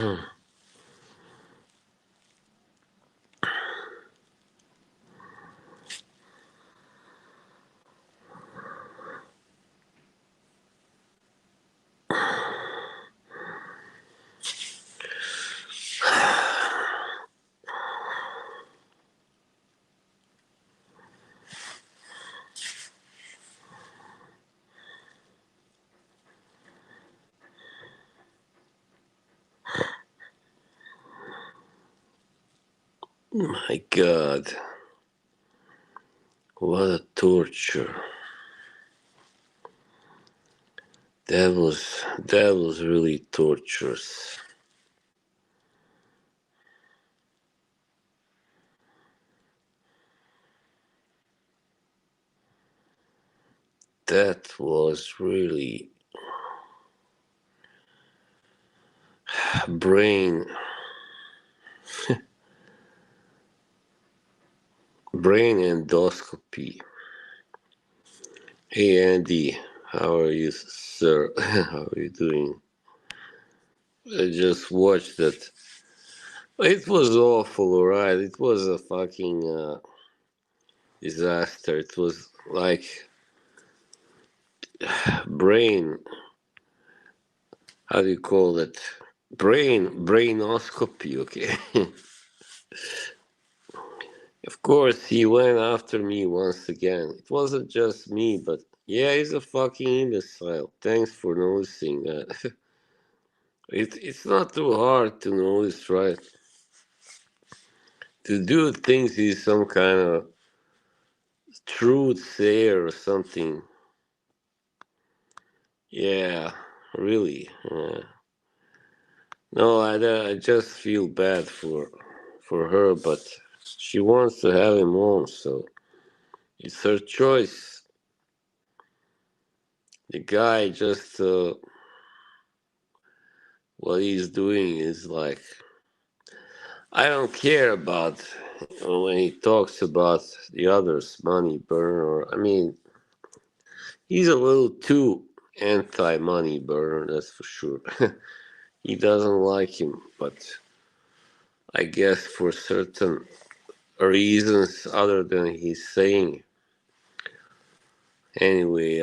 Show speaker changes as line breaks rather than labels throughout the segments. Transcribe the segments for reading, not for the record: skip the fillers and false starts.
My God, what a torture! That was really torturous. That was really brain brain endoscopy. Hey Andy, how are you, sir? How are you doing? I just watched that. It was awful, alright. It was a fucking disaster. It was like brain. How do you call it? Brainoscopy. Okay. Of course, he went after me once again. It wasn't just me, but yeah, he's a fucking imbecile. Thanks for noticing that. It's not too hard to notice, right? The dude thinks he's some kind of truth sayer or something. Yeah, really. No, I just feel bad for her, but she wants to have him on, so it's her choice. The guy just what he's doing is like I don't care about when he talks about the others, money burner. I mean, he's a little too anti-money burner, that's for sure. He doesn't like him, but I guess for certain reasons other than he's saying. Anyway,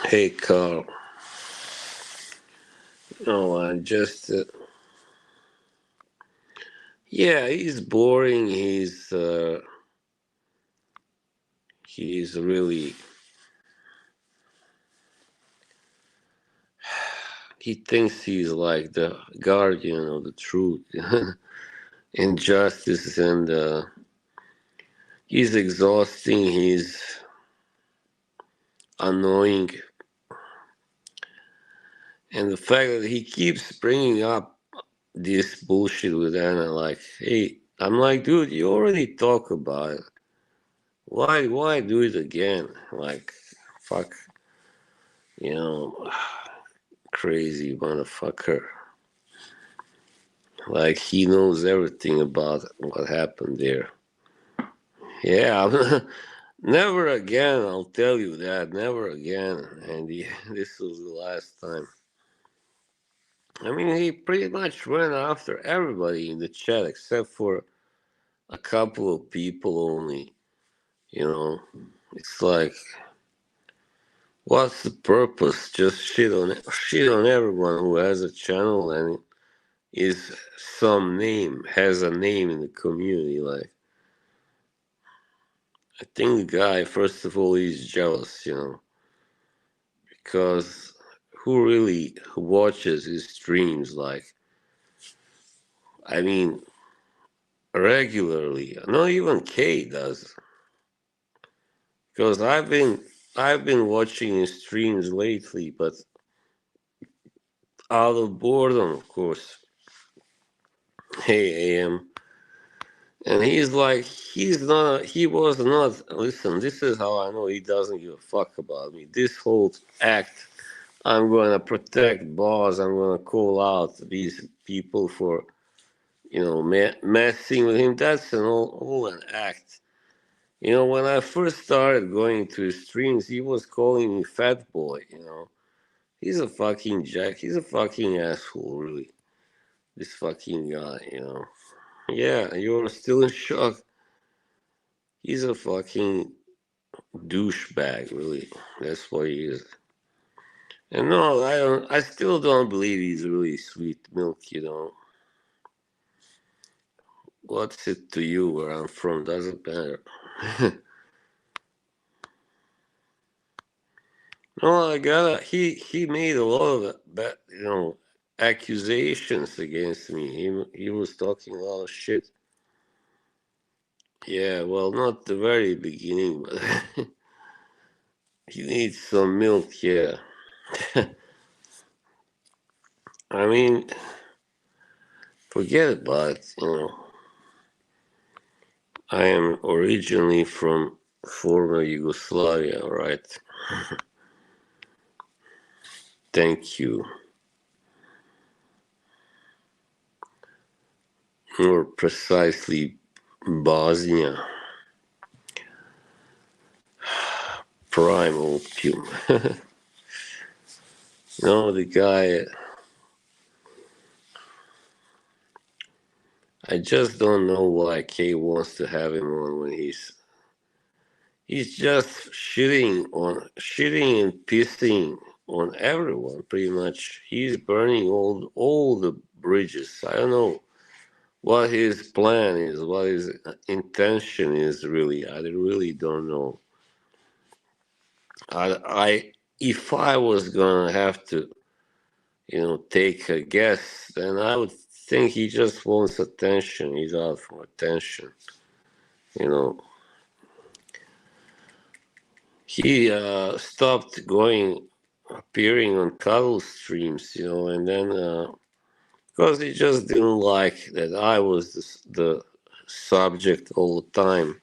hey Carl, no, I just yeah, he's boring. He's really he thinks he's like the guardian of the truth and justice, and he's exhausting. He's annoying, and the fact that he keeps bringing up this bullshit with Anna, like, hey, I'm like, dude, you already talk about it. Why do it again? Like, fuck, you know, crazy motherfucker. Like he knows everything about what happened there. Yeah, never again. I'll tell you that. Never again. And this was the last time. I mean, he pretty much went after everybody in the chat except for a couple of people only. You know, it's like, what's the purpose? Just shit on everyone who has a channel and is some name, has a name in the community. Like, I think the guy, first of all, he's jealous, because who really watches his streams? Like, I mean, regularly. Not even Kay does, because I've been watching his streams lately, but out of boredom, of course. Hey, AM. And he's like, he was not, listen, this is how I know he doesn't give a fuck about me. This whole act, I'm going to protect boss, I'm going to call out these people for, messing with him. That's all an act. When I first started going to his streams, he was calling me fat boy. He's a fucking jack. He's a fucking asshole, really. This fucking guy, you know. Yeah, you're still in shock. He's a fucking douchebag, really. That's what he is. And no, I don't. I still don't believe he's really sweet milk. You know, what's it to you where I'm from? Doesn't matter. No, I gotta. He made a lot of accusations against me. He was talking a lot of shit. Yeah, well, not the very beginning, but he needs some milk. Yeah, I mean, forget about it. You know, I am originally from former Yugoslavia, right? Thank you. More precisely, Bosnia, prime opium. No, the guy, I just don't know why Kay wants to have him on when he's just shitting and pissing on everyone pretty much. He's burning all the bridges. I don't know what his plan is, what his intention is really. I really don't know. I if I was gonna have to, take a guess, then I would think he just wants attention. He's out for attention. You know, he stopped appearing on cuddle streams, and then because he just didn't like that I was the subject all the time.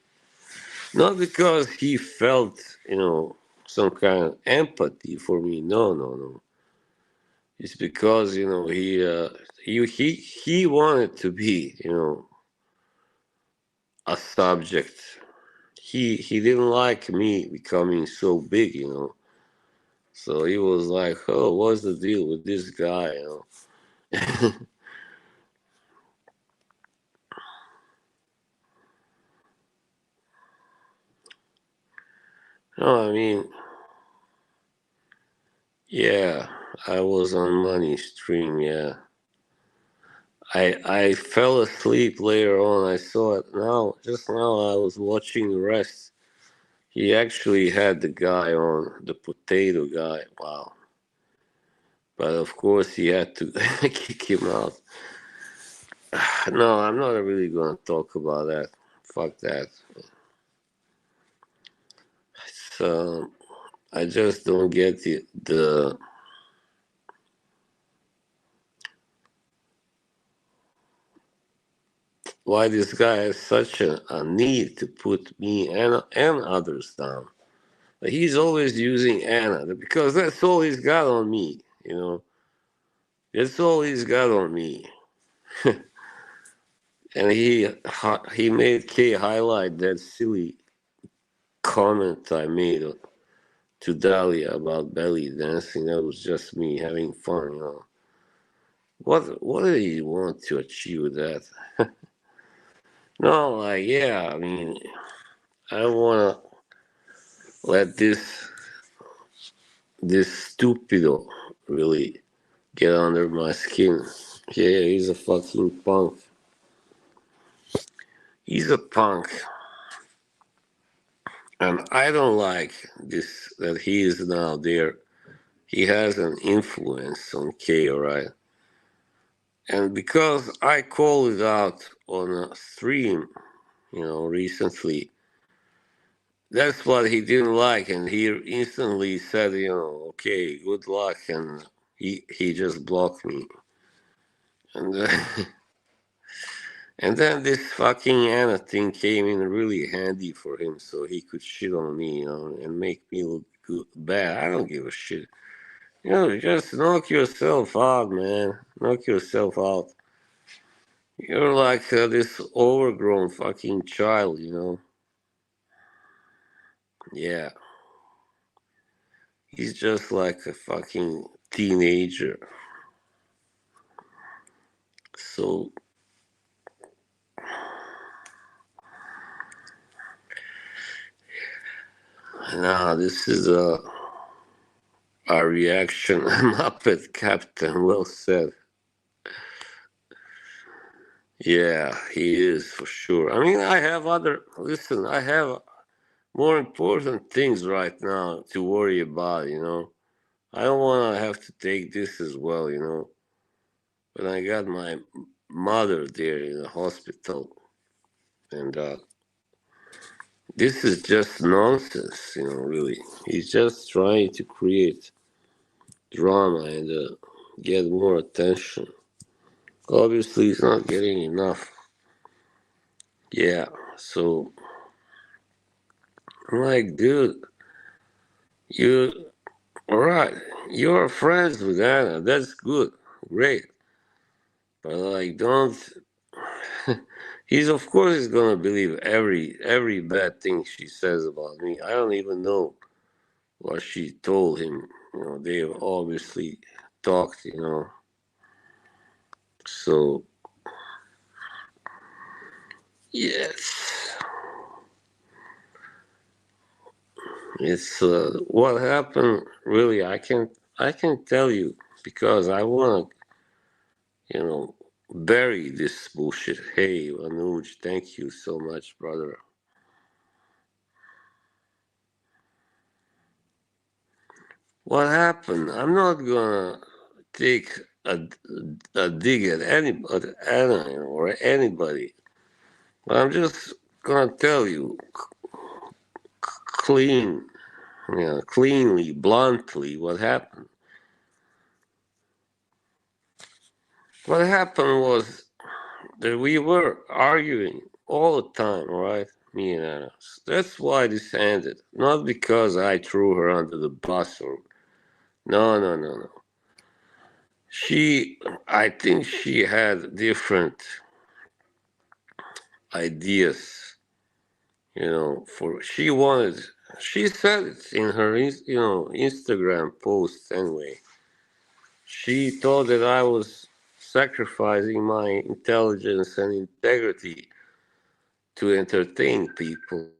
Not because he felt, some kind of empathy for me. No, no, no. It's because he wanted to be a subject. He didn't like me becoming so big, So he was like, "Oh, what's the deal with this guy?" No, I mean, yeah, I was on Money Stream. Yeah, I fell asleep later on. I saw it now. Just now, I was watching the rest. He actually had the guy on, the potato guy. Wow. But of course, he had to kick him out. No, I'm not really going to talk about that. Fuck that. So I just don't get the why this guy has such a need to put me and others down. He's always using Anna because that's all he's got on me. That's all he's got on me. And he made Kay highlight that silly comment I made to Dahlia about belly dancing. That was just me having fun. What did he want to achieve with that? No, like yeah, I mean, I don't wanna let this stupido really get under my skin. Yeah, he's a fucking punk. He's a punk. And I don't like this that he is now there. He has an influence on K, right? And because I called it out on a stream, recently, that's what he didn't like, and he instantly said, okay, good luck, and he just blocked me. And and then this fucking Anna thing came in really handy for him, so he could shit on me, and make me look bad. I don't give a shit. Just knock yourself out, man. Knock yourself out. You're like this overgrown fucking child. Yeah, he's just like a fucking teenager. So now this is a reaction. Muppet Captain, well said. Yeah, he is for sure. I mean, I have other. Listen, I have more important things right now to worry about. I don't want to have to take this as well. But I got my mother there in the hospital, and this is just nonsense. Really, he's just trying to create drama and get more attention. Obviously, he's not getting enough. Yeah, so I'm like, dude, you all right? You're friends with Anna. That's good, great. But like, don't. He's of course he's gonna believe every bad thing she says about me. I don't even know what she told him. They've obviously talked. So yes, it's what happened. Really, I can tell you because I wanna bury this bullshit. Hey, Anuj, thank you so much, brother. What happened? I'm not gonna take a dig at anybody, Anna, or anybody. But I'm just gonna tell you clean, cleanly, bluntly, what happened. What happened was that we were arguing all the time, right? Me and Anna. That's why this ended. Not because I threw her under the bus or no, no, no, no. I think she had different ideas, she said it in her, Instagram post anyway. She thought that I was sacrificing my intelligence and integrity to entertain people.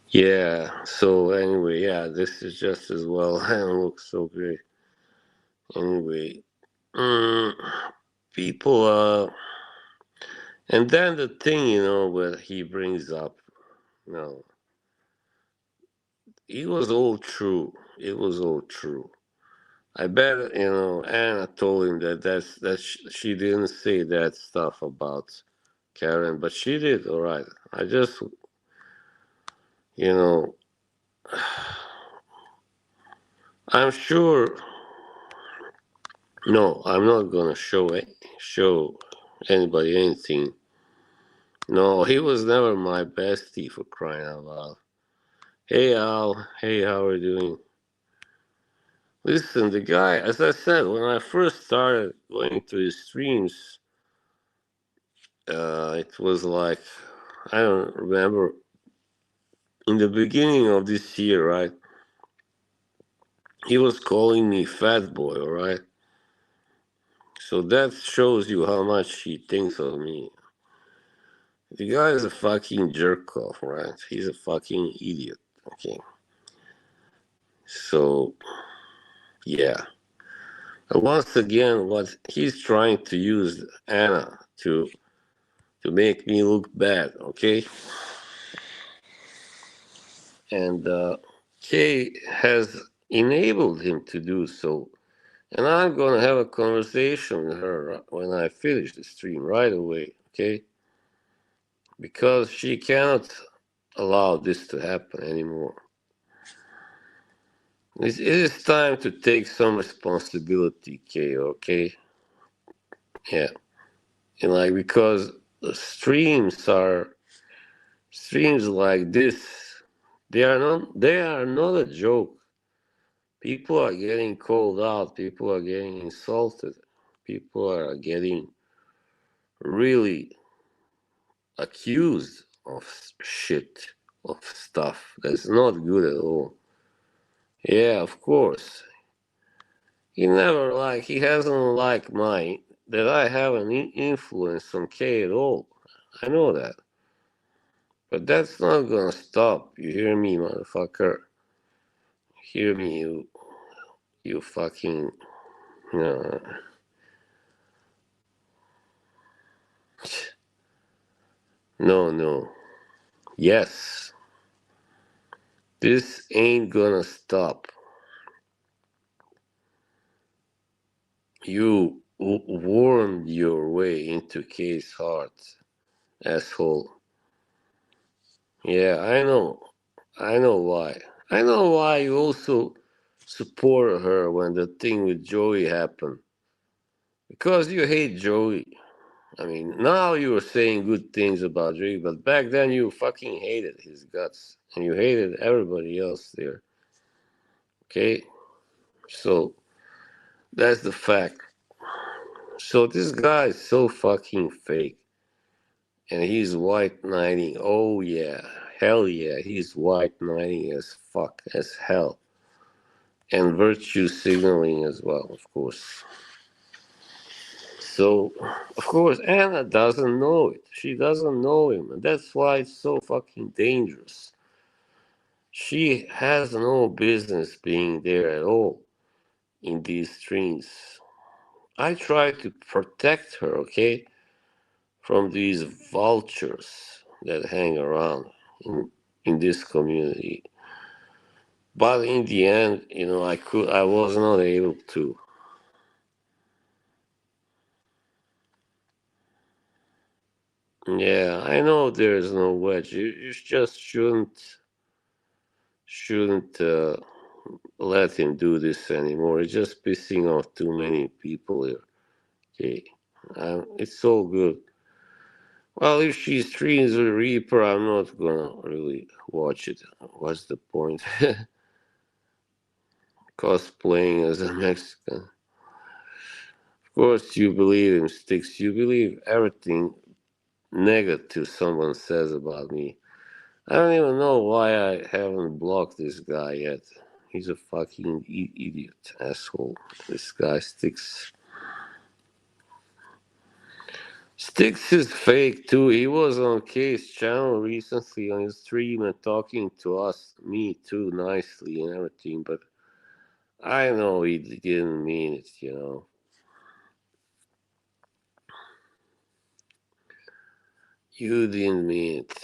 Yeah, so anyway, yeah, this is just as well. I don't look so great. Anyway, mm, people, and then the thing, what he brings up, you know, it was all true. It was all true. I bet, Anna told him she didn't say that stuff about Karen, but she did, all right. I just, you know, I'm sure, no, I'm not gonna show anybody anything. No, he was never my bestie for crying out loud. Hey Al, hey, how are you doing? Listen, the guy, as I said, when I first started going to his streams, it was like, I don't remember, in the beginning of this year, right? He was calling me fat boy, all right? So that shows you how much he thinks of me. The guy is a fucking jerk off, right? He's a fucking idiot, okay? So, yeah. Once again, what he's trying to use Anna to make me look bad, okay? And Kay has enabled him to do so. And I'm gonna have a conversation with her when I finish the stream right away, okay? Because she cannot allow this to happen anymore. It is time to take some responsibility, Kay, okay? Yeah. And like, because the streams like this, they are not a joke. People are getting called out, people are getting insulted, people are getting really accused of shit, of stuff that's not good at all. Yeah, of course. He hasn't liked mine that I have an influence on K at all. I know that. But that's not gonna stop. You hear me, motherfucker? Hear me, you fucking. Uh, no, no. Yes. This ain't gonna stop. You warmed your way into Kay's heart, asshole. Yeah, I know. I know why. I know why you also support her when the thing with Joey happened. Because you hate Joey. I mean, now you are saying good things about Joey, but back then you fucking hated his guts. And you hated everybody else there. Okay? So, that's the fact. So, this guy is so fucking fake. And he's white knighting. Oh, yeah. Hell yeah. He's white knighting as fuck, as hell. And virtue signaling as well, of course. So, of course, Anna doesn't know it. She doesn't know him. And that's why it's so fucking dangerous. She has no business being there at all in these streams. I try to protect her, okay, from these vultures that hang around in this community. But in the end, I was not able to. Yeah, I know there's no wedge. You just shouldn't let him do this anymore. It's just pissing off too many people here. Okay, it's so good. Well, if she streams the Reaper, I'm not gonna really watch it. What's the point? Cosplaying as a Mexican. Of course, you believe in Sticks. You believe everything negative someone says about me. I don't even know why I haven't blocked this guy yet. He's a fucking idiot, asshole. This guy Sticks. Sticks is fake too. He was on K's channel recently on his stream and talking to us, me too, nicely and everything, but I know he didn't mean it. You didn't mean it.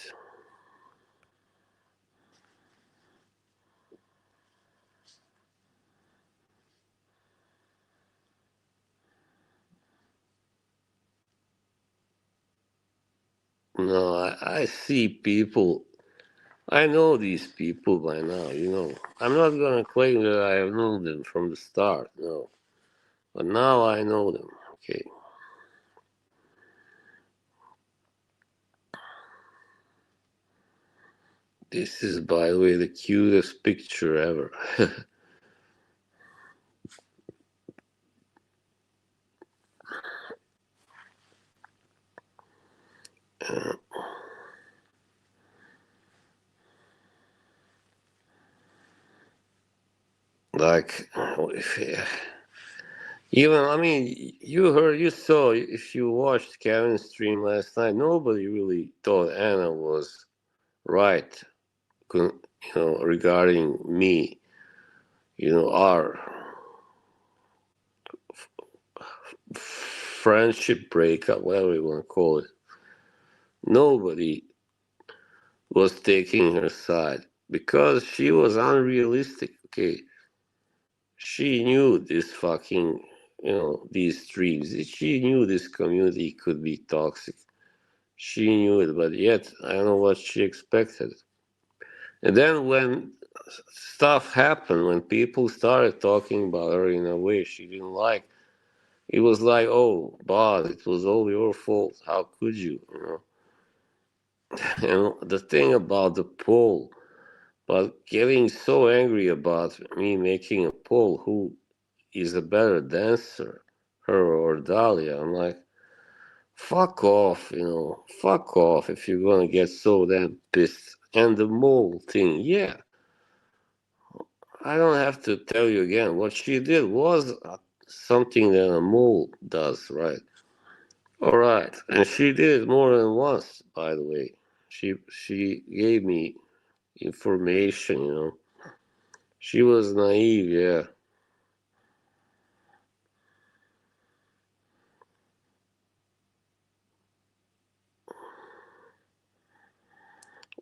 No, I see people. I know these people by now. I'm not gonna claim that I have known them from the start, no. But now I know them, okay? This is, by the way, the cutest picture ever. Like, even, I mean, you saw, if you watched Kevin's stream last night, nobody really thought Anna was right, regarding me, our friendship breakup, whatever you want to call it. Nobody was taking her side because she was unrealistic, okay? She knew this fucking, these streams. She knew this community could be toxic. She knew it, but yet I don't know what she expected. And then when stuff happened, when people started talking about her in a way she didn't like, It was like, oh, boss, it was all your fault. How could you? And the thing about the poll, but getting so angry about me making a poll, who is a better dancer, her or Dahlia? I'm like, fuck off, fuck off if you're gonna get so damn pissed. And the mole thing, yeah, I don't have to tell you again. What she did was something that a mole does, right? All right, and she did it more than once, by the way. She gave me information, She was naive, yeah.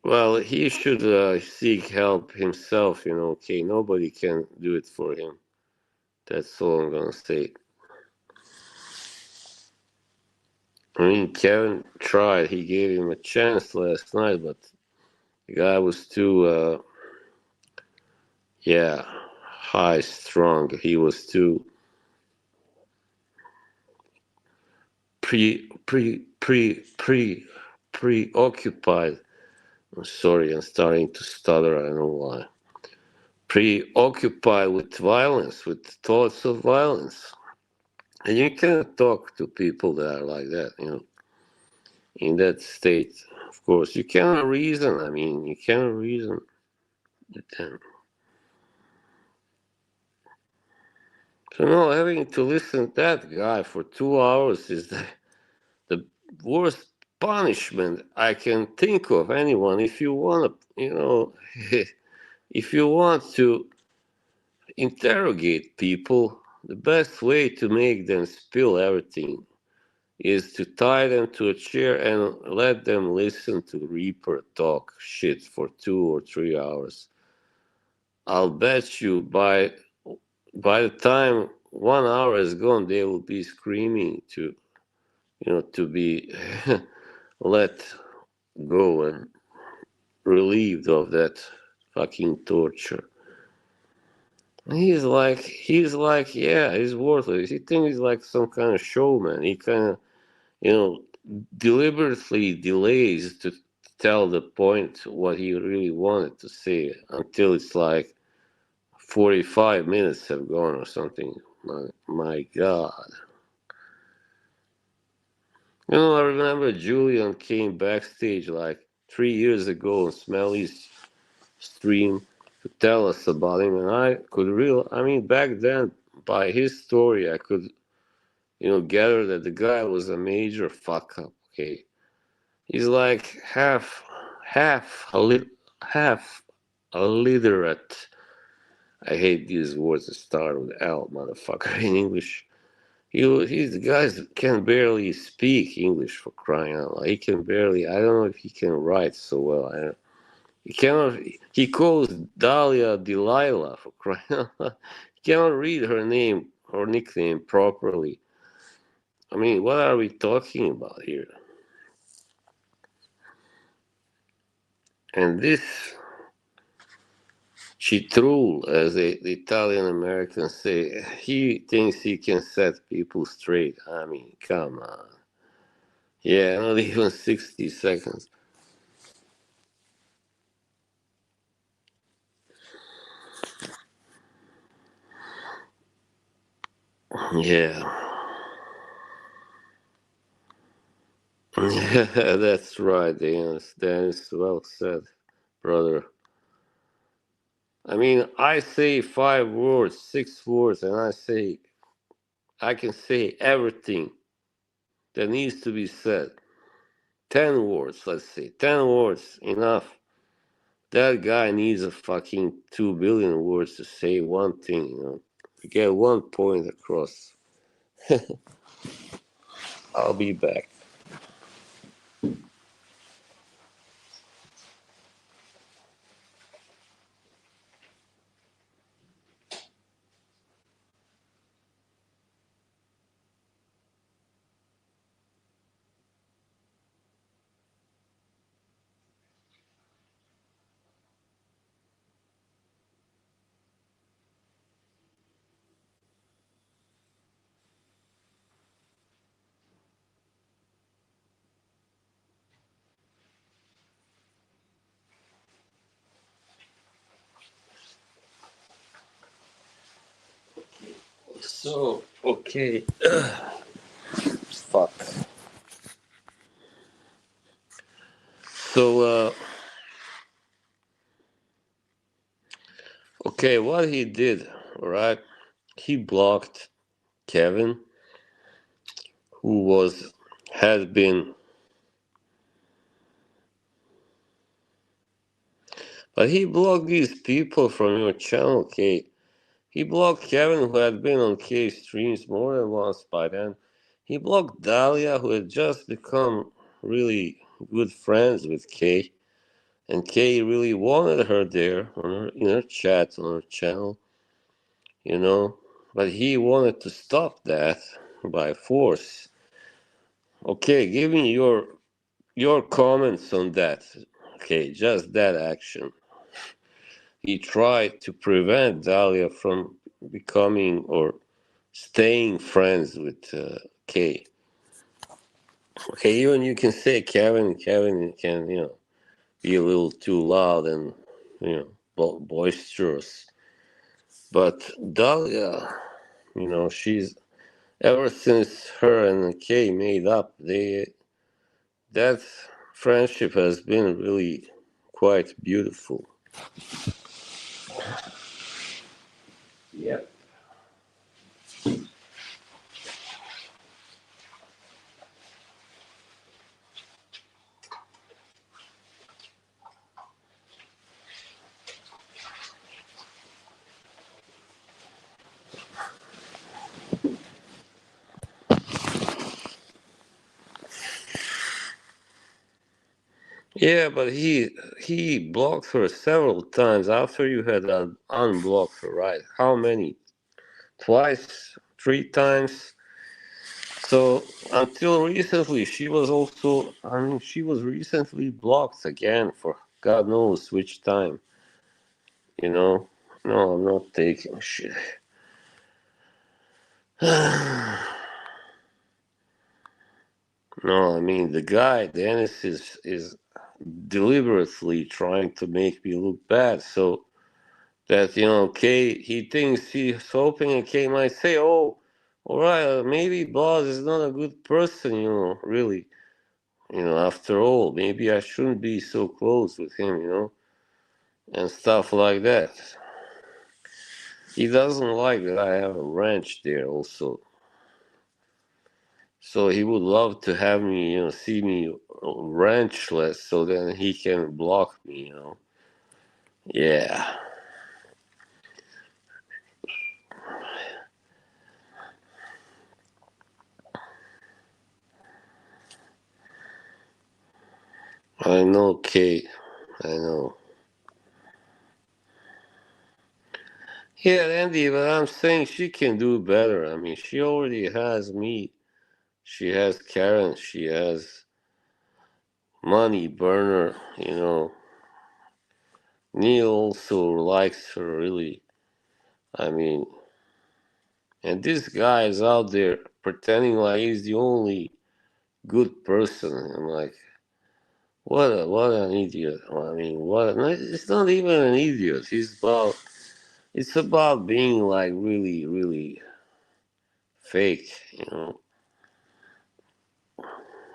Well, he should seek help himself, Okay, nobody can do it for him. That's all I'm gonna say. I mean, Kevin tried. He gave him a chance last night, but the guy was too, yeah, high strung. He was too preoccupied. I'm sorry, I'm starting to stutter. I don't know why. Preoccupied with violence, with thoughts of violence. And you cannot talk to people that are like that, in that state. Of course, you cannot reason. I mean, you cannot reason with them. So, no, having to listen to that guy for 2 hours is the worst punishment I can think of anyone. If you want to, if you want to interrogate people, the best way to make them spill everything is to tie them to a chair and let them listen to Reaper talk shit for 2 or 3 hours. I'll bet you by the time 1 hour is gone, they will be screaming to be let go and relieved of that fucking torture. Yeah, he's worthless. He thinks he's like some kind of showman. He kind of, you know, deliberately delays to tell the point what he really wanted to say until it's like 45 minutes have gone or something. My God. I remember Julian came backstage like 3 years ago on Smelly's stream to tell us about him, and I mean, back then, by his story, I could, gather that the guy was a major fuck up. Okay, he's like half a half illiterate. I hate these words that start with L, motherfucker, in English. He's the guy that can barely speak English for crying out loud. He can barely. I don't know if he can write so well. He cannot. He calls Dahlia Delilah for crying out loud. He cannot read her name or nickname properly. I mean, what are we talking about here? And this Chitrul, as the Italian Americans say, he thinks he can set people straight. I mean, come on. Yeah, not even 60 seconds. Yeah. Yeah, that's right, Dennis. Dennis, well said, brother. I mean, I say 5 words, 6 words, and I can say everything that needs to be said. 10 words, let's say. 10 words, enough. That guy needs a fucking 2 billion words to say one thing, to get one point across. I'll be back. So, okay. Fuck. So, okay, what he did, alright? He blocked Kevin, who had been, but he blocked these people from your channel, okay? He blocked Kevin, who had been on K streams more than once by then. He blocked Dahlia, who had just become really good friends with K. And K really wanted her there in her chat on her channel, you know. But he wanted to stop that by force. Okay, give me your comments on that. Okay, just that action. He tried to prevent Dahlia from becoming or staying friends with Kay. Okay, even you can say Kevin can, be a little too loud and, boisterous. But Dahlia, she's, ever since her and Kay made up, that friendship has been really quite beautiful. Yep. Yeah, but he blocked her several times after you had unblocked her, right? How many? Twice, three times. So until recently, she was recently blocked again for God knows which time. You know? No, I'm not taking shit. No, I mean the guy Dennis is deliberately trying to make me look bad. So that Kay he thinks he's hoping and Kay might say, "Oh, all right, maybe Boss is not a good person, really. After all, maybe I shouldn't be so close with him, and stuff like that." He doesn't like that I have a ranch there also, so he would love to have me, see me ranchless, so then he can block me. Yeah. I know, Kate. I know. Yeah, Andy, but I'm saying she can do better. I mean, she already has me. She has Karen. She has Money Burner. Neil also likes her, really. I mean, and this guy is out there pretending like he's the only good person. I'm like, what an idiot. I mean, what? No, it's not even an idiot. It's about being like really, really fake.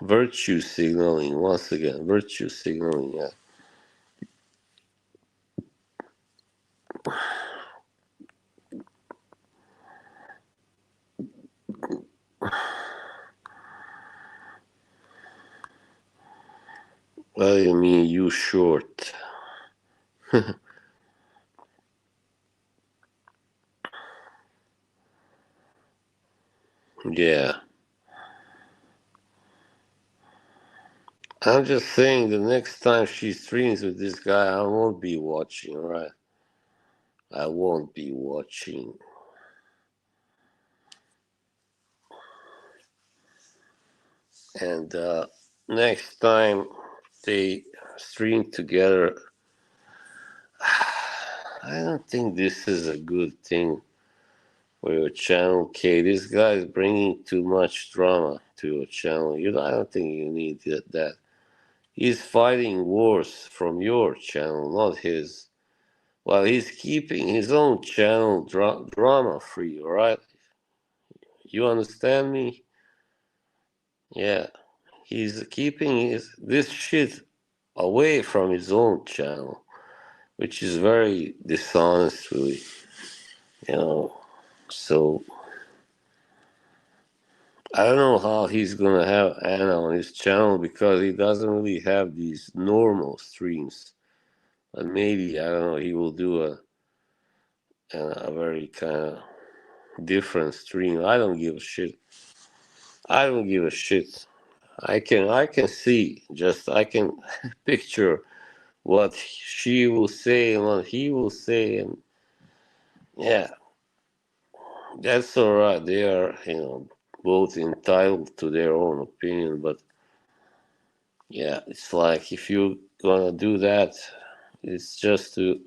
Virtue signaling, once again, virtue signaling, yeah. What do you mean, you short? Yeah. I'm just saying the next time she streams with this guy, I won't be watching, right? I won't be watching. And next time they stream together, I don't think this is a good thing for your channel, okay? This guy is bringing too much drama to your channel. I don't think you need that. He's fighting wars from your channel, not his. While he's keeping his own channel drama free, right? You understand me? Yeah. He's keeping this shit away from his own channel, which is very dishonest, really. You know. So I don't know how he's gonna have Anna on his channel because he doesn't really have these normal streams. But maybe I don't know. He will do a very kind of different stream. I don't give a shit. I don't give a shit. I can see just I can picture what she will say and what he will say, and yeah, that's all right. They are both entitled to their own opinion, but yeah, it's like if you're gonna do that, it's just to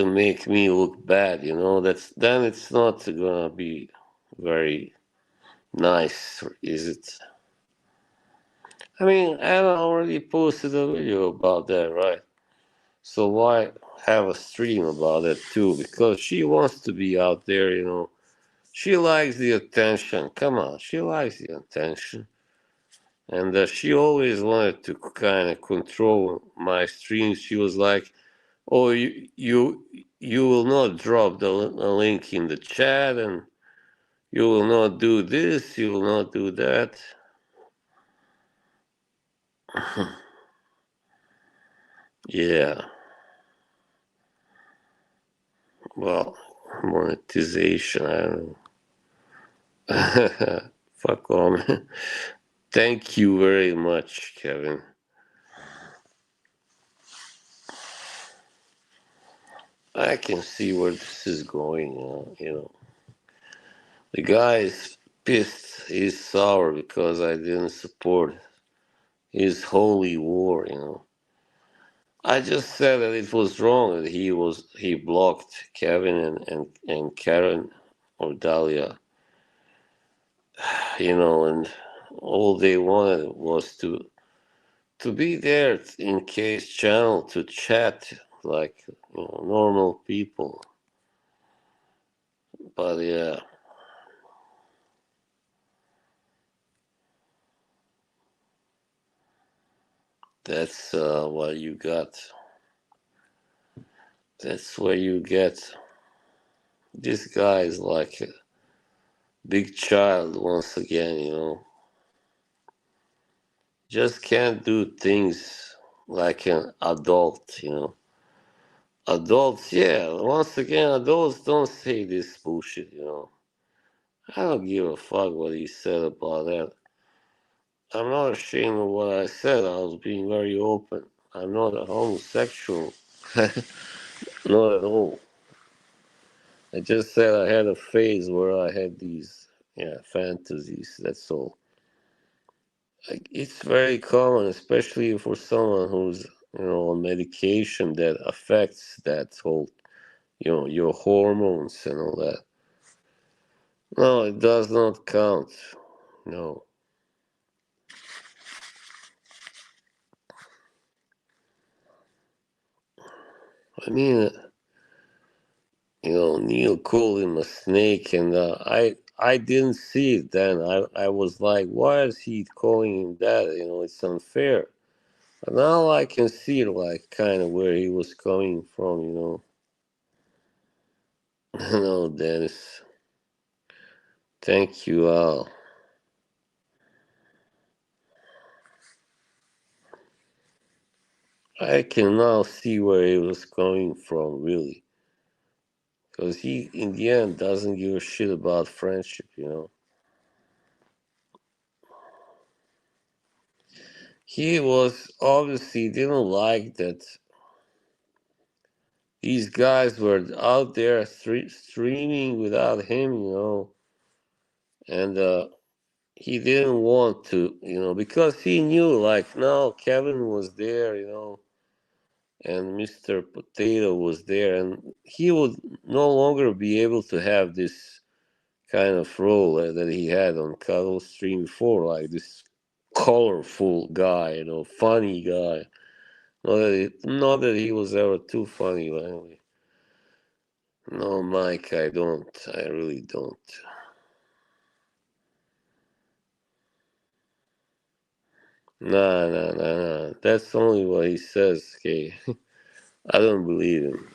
make me look bad, That's then it's not gonna be very nice, is it? I mean, Anna already posted a video about that, right? So why have a stream about it too? Because she wants to be out there. She likes the attention. Come on, she likes the attention. And she always wanted to kind of control my streams. She was like, "Oh, you will not drop a link in the chat, and you will not do this, you will not do that." Yeah, well, monetization, I don't know. Fuck on. Thank you very much, Kevin. I can see where this is going. The guy is pissed. He's sour because I didn't support his holy war. I just said that it was wrong that he blocked Kevin and Karen or Dahlia, and all they wanted was to be there in case channel to chat like normal people. But yeah, that's what you got. That's where you get. This guy is like a big child once again. Just can't do things like an adult. Adults, yeah, once again, adults don't say this bullshit. I don't give a fuck what he said about that. I'm not ashamed of what I said. I was being very open. I'm not a homosexual. Not at all. I just said I had a phase where I had these, yeah, fantasies. That's all. Like, it's very common, especially for someone who's, on medication that affects that whole, your hormones and all that. No, it does not count. No. I mean, Neil called him a snake, and I didn't see it then. I was like, why is he calling him that? It's unfair. But now I can see like kind of where he was coming from. No, Dennis. Thank you, Al. I can now see where he was coming from, really. Because he, in the end, doesn't give a shit about friendship. He was obviously didn't like that these guys were out there streaming without him. And he didn't want to, because he knew, like, now Kevin was there, and Mr. Potato was there, and he would no longer be able to have this kind of role that he had on Cuddle Stream before, like this colorful guy, funny guy. Not that he was ever too funny, but anyway. No, Mike, I don't. I really don't. Nah, nah, nah, nah. That's only what he says, okay? I don't believe him.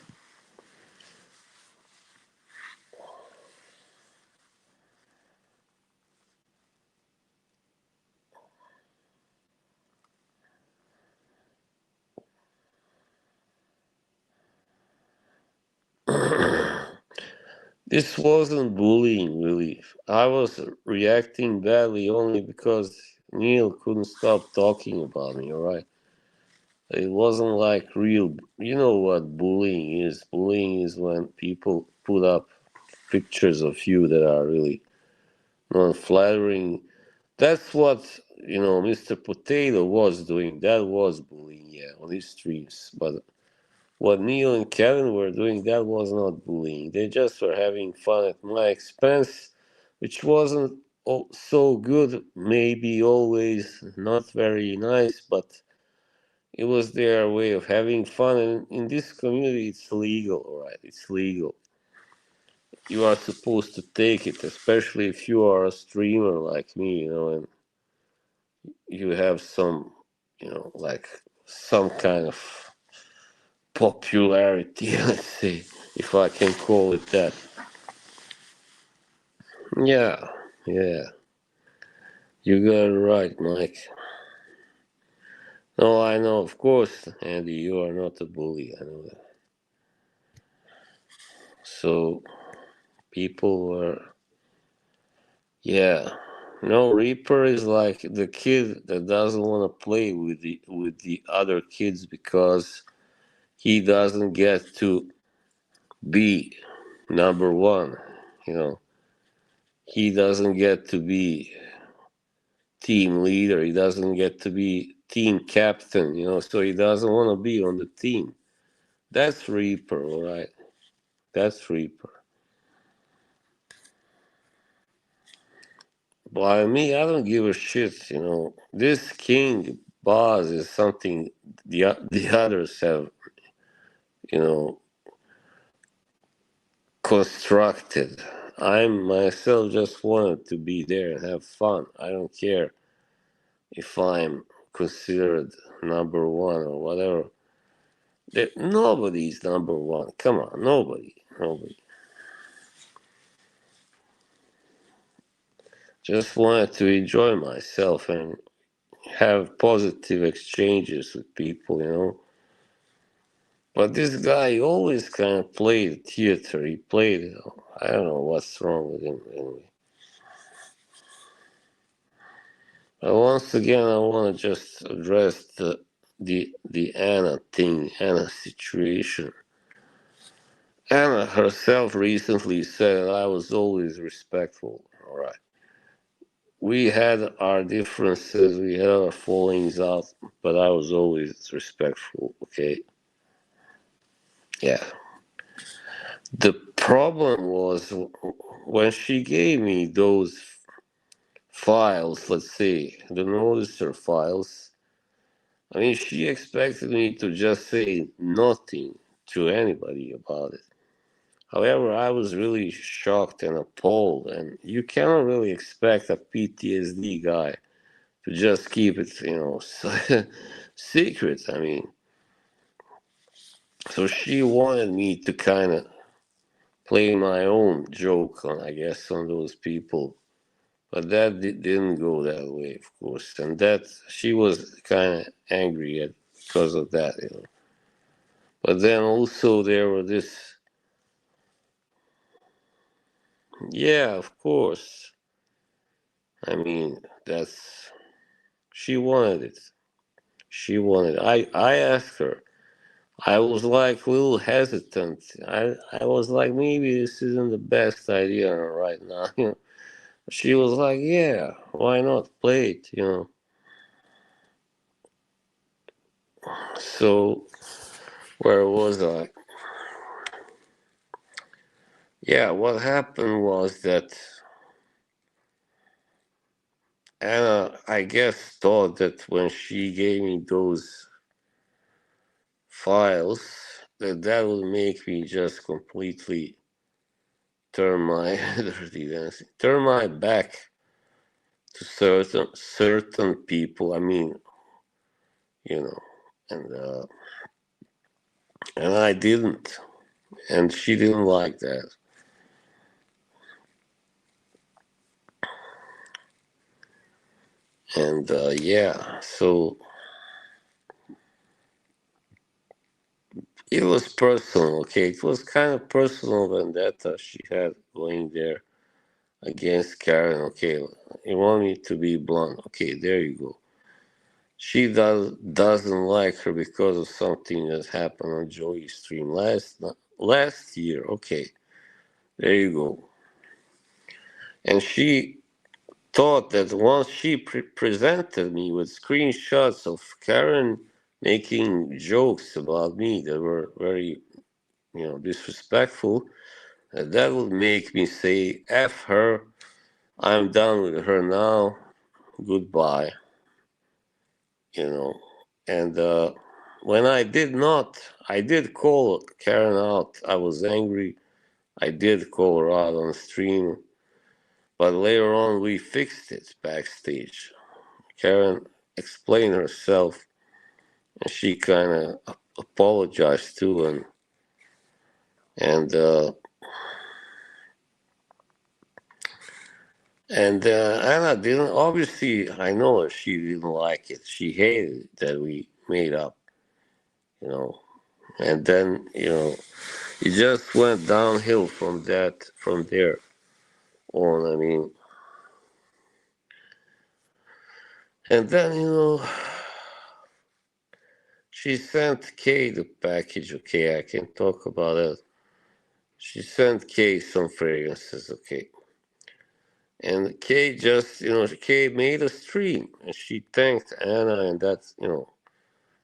This wasn't bullying, really. I was reacting badly only because Neil couldn't stop talking about me, alright? It wasn't like real. You know what bullying is? Bullying is when people put up pictures of you that are really non flattering. That's what, Mr. Potato was doing. That was bullying, yeah, on his streams. But what Neil and Kevin were doing, that was not bullying. They just were having fun at my expense, which wasn't so good, maybe always not very nice, but it was their way of having fun. And in this community, it's legal, all right? It's legal. You are supposed to take it, especially if you are a streamer like me, and you have some, like some kind of popularity, let's say, if I can call it that. Yeah, yeah, you got it right, Mike. No, I know, of course, Andy, you are not a bully. I know that. So people were, yeah. No, Reaper is like the kid that doesn't want to play with the other kids because he doesn't get to be number one. You know, he doesn't get to be team leader. He doesn't get to be team captain. So he doesn't want to be on the team. That's Reaper, all right. That's Reaper. By me, I don't give a shit. This king boss is something the others have, you know, constructed. I myself just wanted to be there and have fun. I don't care if I'm considered number one or whatever. Nobody's number one. Come on, nobody. Nobody. Just wanted to enjoy myself and have positive exchanges with people. But this guy always kind of played theater. He played. I don't know what's wrong with him anyway. But once again, I want to just address the Anna thing, Anna situation. Anna herself recently said I was always respectful. All right. We had our differences, we had our fallings out, but I was always respectful, okay? Yeah. The problem was when she gave me those files, let's say, the noticer files. I mean, she expected me to just say nothing to anybody about it. However, I was really shocked and appalled, and you cannot really expect a PTSD guy to just keep it, secret. I mean, so she wanted me to kind of play my own joke on, I guess, on those people, but that didn't go that way, of course, and that she was kind of angry at because of that. But then also there were this, yeah, of course. I mean, that's she wanted it. She wanted. I asked her. I was like a little hesitant. I was like, maybe this isn't the best idea right now. She was like, yeah, why not play it? So where was I? Yeah, what happened was that Anna, I guess, thought that when she gave me those files, that would make me just completely turn my dirty dancing, turn my back to certain people. I mean, you know, and I didn't, and she didn't like that. And yeah, so it was personal, okay? It was kind of personal vendetta she had going there against Karen, okay? You want me to be blunt, okay? There you go. She doesn't like her because of something that happened on Joey's stream last year, okay? There you go. And she thought that once she presented me with screenshots of Karen making jokes about me that were very, disrespectful, that would make me say, F her, I'm done with her now, goodbye, you know. And when I did call Karen out. I was angry. I did call her out on stream, but later on we fixed it backstage. Karen explained herself, and she kind of apologized too, and Anna didn't. Obviously, I know she didn't like it. She hated that we made up, you know. And then it just went downhill from there on. I mean, and then she sent Kay the package. Okay, I can talk about it. She sent Kay some fragrances. Okay. And Kay just, Kay made a stream and she thanked Anna, and that's,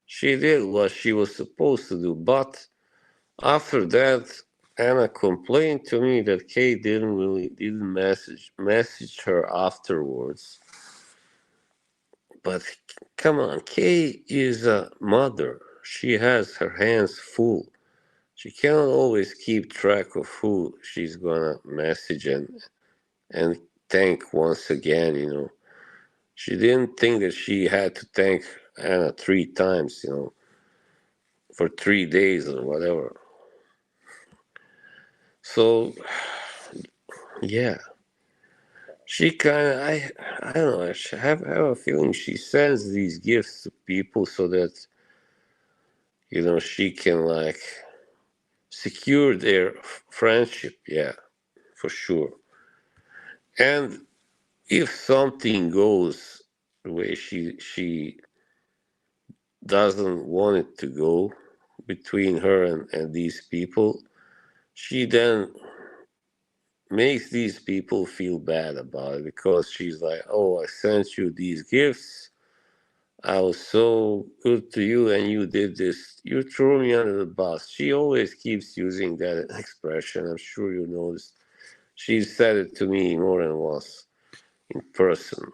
she did what she was supposed to do. But after that, Anna complained to me that Kay didn't message her afterwards. But come on, Kay is a mother. She has her hands full. She cannot always keep track of who she's gonna message and thank once again. She didn't think that she had to thank Anna 3 times, for 3 days or whatever. So, yeah, she kind of, I don't know, have a feeling she sends these gifts to people so that, she can, like, secure their friendship. Yeah, for sure. And if something goes the way she doesn't want it to go between her and these people, she then makes these people feel bad about it because she's like, oh, I sent you these gifts. I was so good to you and you did this. You threw me under the bus. She always keeps using that expression. I'm sure you noticed. She said it to me more than once in person.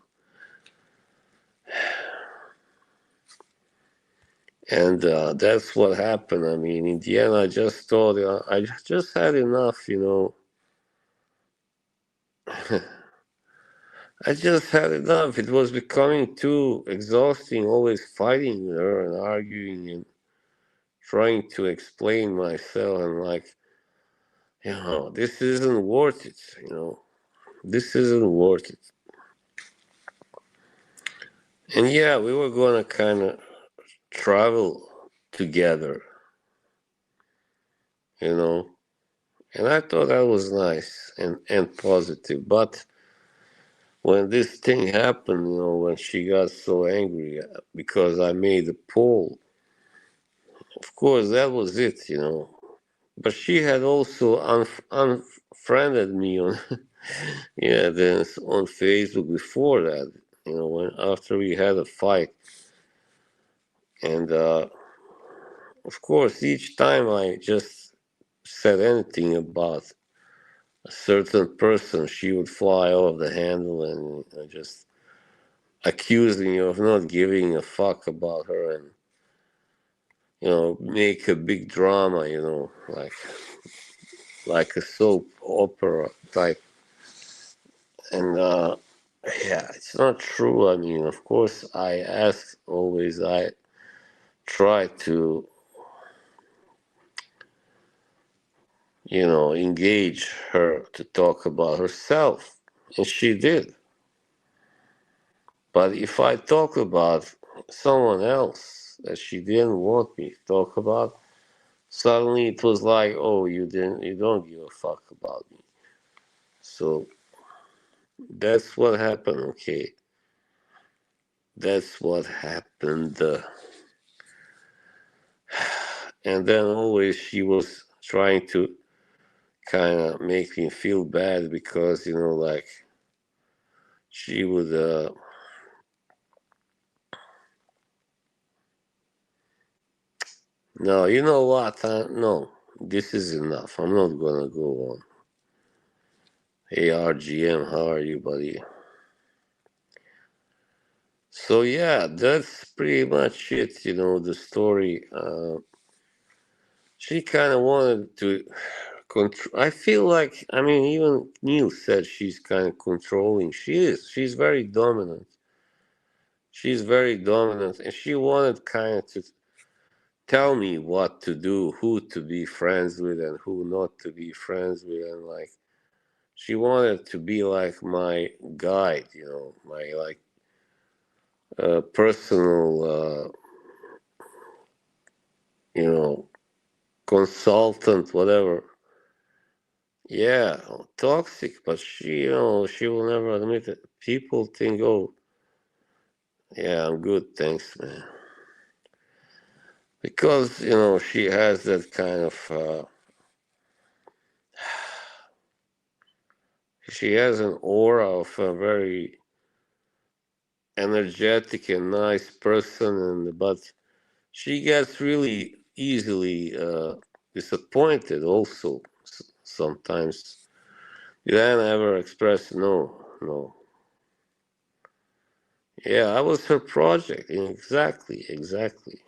And that's what happened. I mean, in the end, I just thought, I just had enough. I just had enough. It was becoming too exhausting, always fighting with her and arguing and trying to explain myself. And like, this isn't worth it. This isn't worth it. And yeah, we were going to kind of travel together, you know. And I thought that was nice and positive. But when this thing happened, when she got so angry because I made a poll, of course, that was it. But she had also unfriended me on, yeah, then on Facebook before that. When after we had a fight, and of course, each time I just said anything about a certain person, she would fly off the handle and just accuse me of not giving a fuck about her and make a big drama, like a soap opera type. And yeah, it's not true. I mean, of course, I ask always. try to, engage her to talk about herself. And she did. But if I talk about someone else that she didn't want me to talk about, suddenly it was like, oh, you don't give a fuck about me. So that's what happened, okay? That's what happened. And then always she was trying to kind of make me feel bad because, like she would, no, you know what? No, this is enough. I'm not gonna go on. Hey, RGM, how are you, buddy? So, yeah, that's pretty much it, the story. She kind of wanted to control. I feel like, I mean, even Neil said she's kind of controlling. She is. She's very dominant. She's very dominant, and she wanted kind of to tell me what to do, who to be friends with, and who not to be friends with, and like she wanted to be like my guide, my like personal, you know, consultant, whatever. Yeah, toxic, but she will never admit it. People think, oh, yeah, I'm good, thanks, man. Because, she has that kind of, she has an aura of a very energetic and nice person, and but she gets really easily disappointed also sometimes. You then ever express no, no. Yeah, I was her project. Exactly, exactly.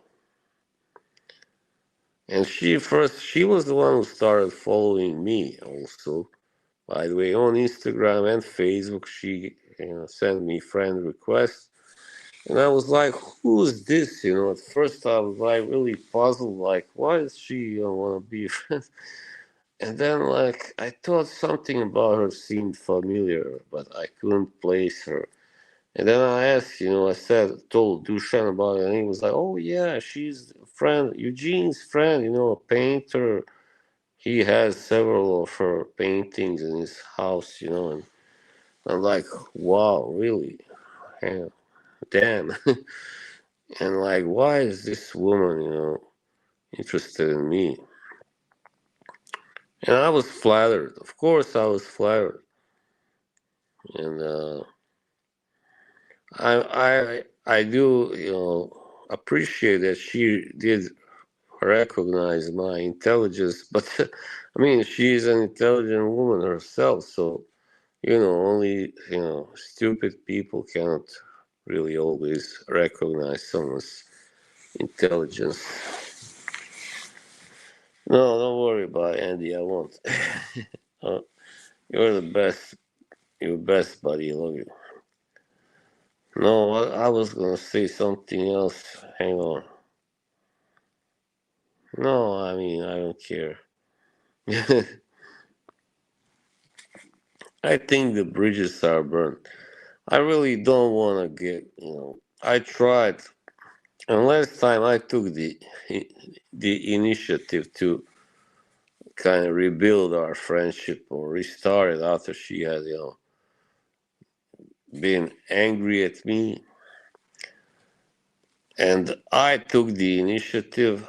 And she was the one who started following me also. By the way, on Instagram and Facebook, she sent me friend requests. And I was like, who's this? At first I was like really puzzled, like, why does she want to be friends? And then, like, I thought something about her seemed familiar, but I couldn't place her. And then I asked, told Dushan about it, and he was like, oh, yeah, she's a friend, Eugene's friend, a painter. He has several of her paintings in his house, and I'm like, wow, really? Yeah, damn. And like, why is this woman, interested in me? And I was flattered. Of course, I was flattered. And I do, appreciate that she did recognize my intelligence. But I mean, she's an intelligent woman herself. So, only, stupid people cannot really always recognize someone's intelligence. No, don't worry about it, Andy. I won't. uh, you're the best. You're best, buddy. I love you. No, I was gonna say something else. Hang on. No, I mean I don't care. I think the bridges are burned. I really don't want to get. I tried, and last time I took the initiative to kind of rebuild our friendship or restart it after she had, been angry at me. And I took the initiative.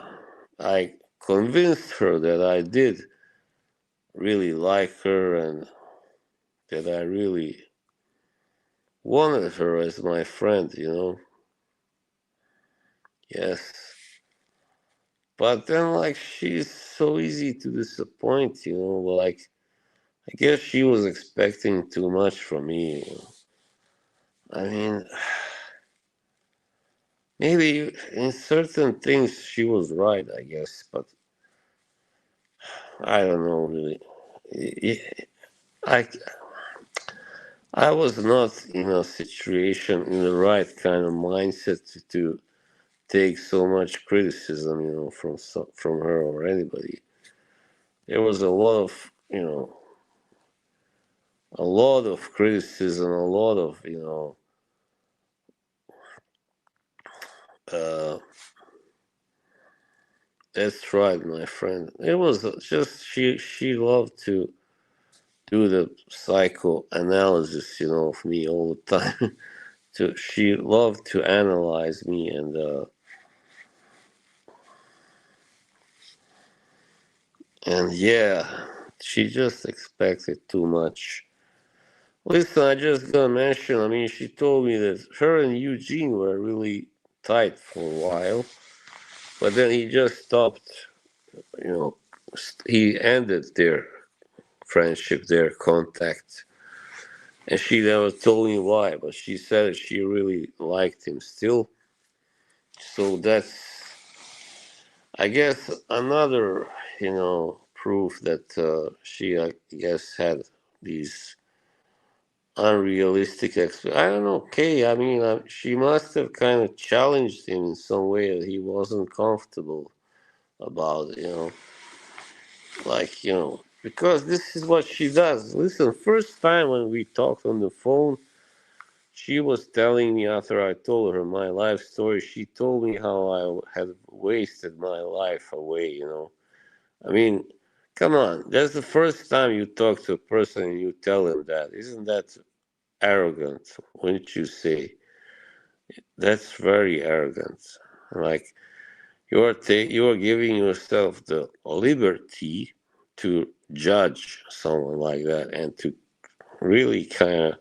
I convinced her that I did really like her and that I really wanted her as my friend, Yes. But then, like, she's so easy to disappoint, Like, I guess she was expecting too much from me. I mean, maybe in certain things she was right, I guess, but I don't know really. I I was not in a situation in the right kind of mindset to take so much criticism, from her or anybody. There was a lot of criticism, a lot of, uh, that's right, my friend. It was just she loved to do the psychoanalysis, of me all the time. She loved to analyze me, and yeah, she just expected too much. Listen, I just gonna mention. I mean, she told me that her and Eugene were really tight for a while, but then he just stopped. You know, he ended their friendship, their contact, and she never told me why. But she said she really liked him still. So that's, I guess, another proof that she, I guess, had these unrealistic I don't know, Kay. I mean, she must have kind of challenged him in some way that he wasn't comfortable about, because this is what she does. Listen, first time when we talked on the phone, she was telling me after I told her my life story, she told me how I had wasted my life away, I mean, come on, that's the first time you talk to a person and you tell him that. Isn't that arrogant, wouldn't you say? That's very arrogant. Like you are giving yourself the liberty to judge someone like that and to really kind of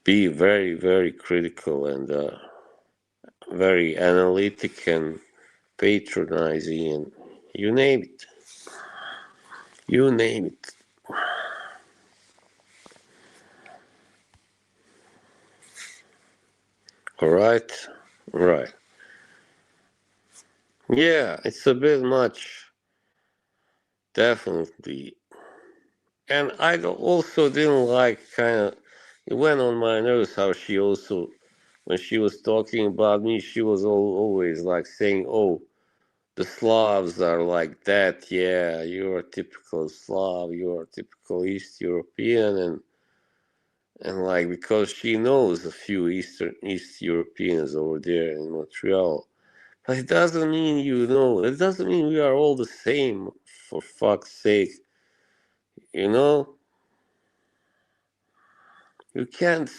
be very, very critical and very analytic and patronizing and you name it. You name it. All right, right. Yeah, it's a bit much, definitely. And also didn't like kind of. It went on my nerves how she also, when she was talking about me, she was always like saying, "Oh, the Slavs are like that. Yeah, you're a typical Slav. You're a typical East European." And like because she knows a few East Europeans over there in Montreal, but it doesn't mean It doesn't mean we are all the same. For fuck's sake, you know. You can't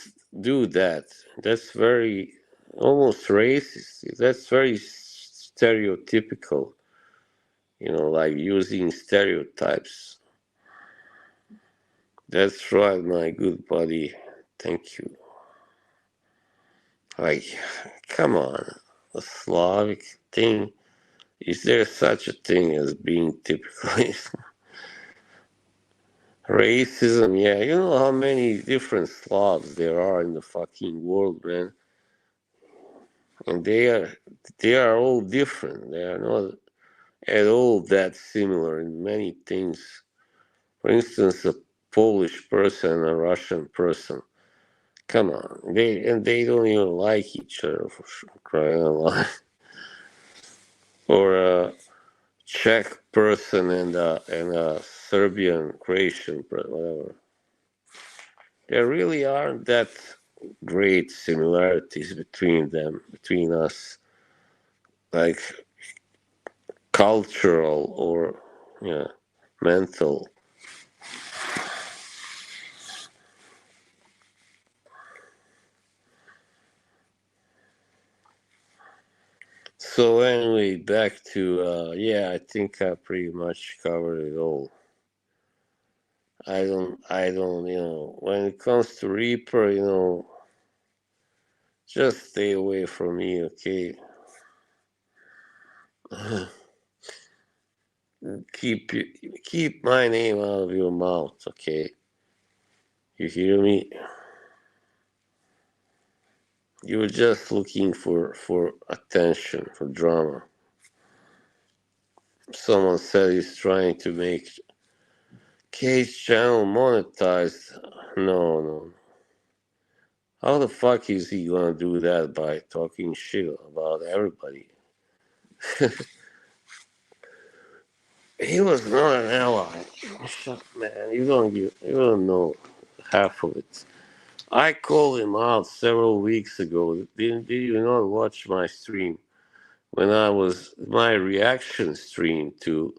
do that. That's very almost racist. That's very stereotypical, like using stereotypes. That's right, my good buddy. Thank you. Like, come on. A Slavic thing. Is there such a thing as being typically racism? Yeah, you know how many different Slavs there are in the fucking world, man. And they are all different. They are not at all that similar in many things. For instance, a Polish person and a Russian person. Come on, they don't even like each other for crying out loud. Or a Czech person and a Serbian Croatian whatever. There really aren't that great similarities between them, between us, like cultural or yeah, mental. So anyway, back to yeah, I think I pretty much covered it all. I don't, when it comes to Reaper, just stay away from me, okay? keep keep my name out of your mouth, okay? You hear me? You're just looking for attention, for drama. Someone said he's trying to make Cage channel monetized. No, no. How the fuck is he gonna do that by talking shit about everybody? He was not an ally. Shut, man, you don't know half of it. I called him out several weeks ago. Did you not watch my stream when I was my reaction stream to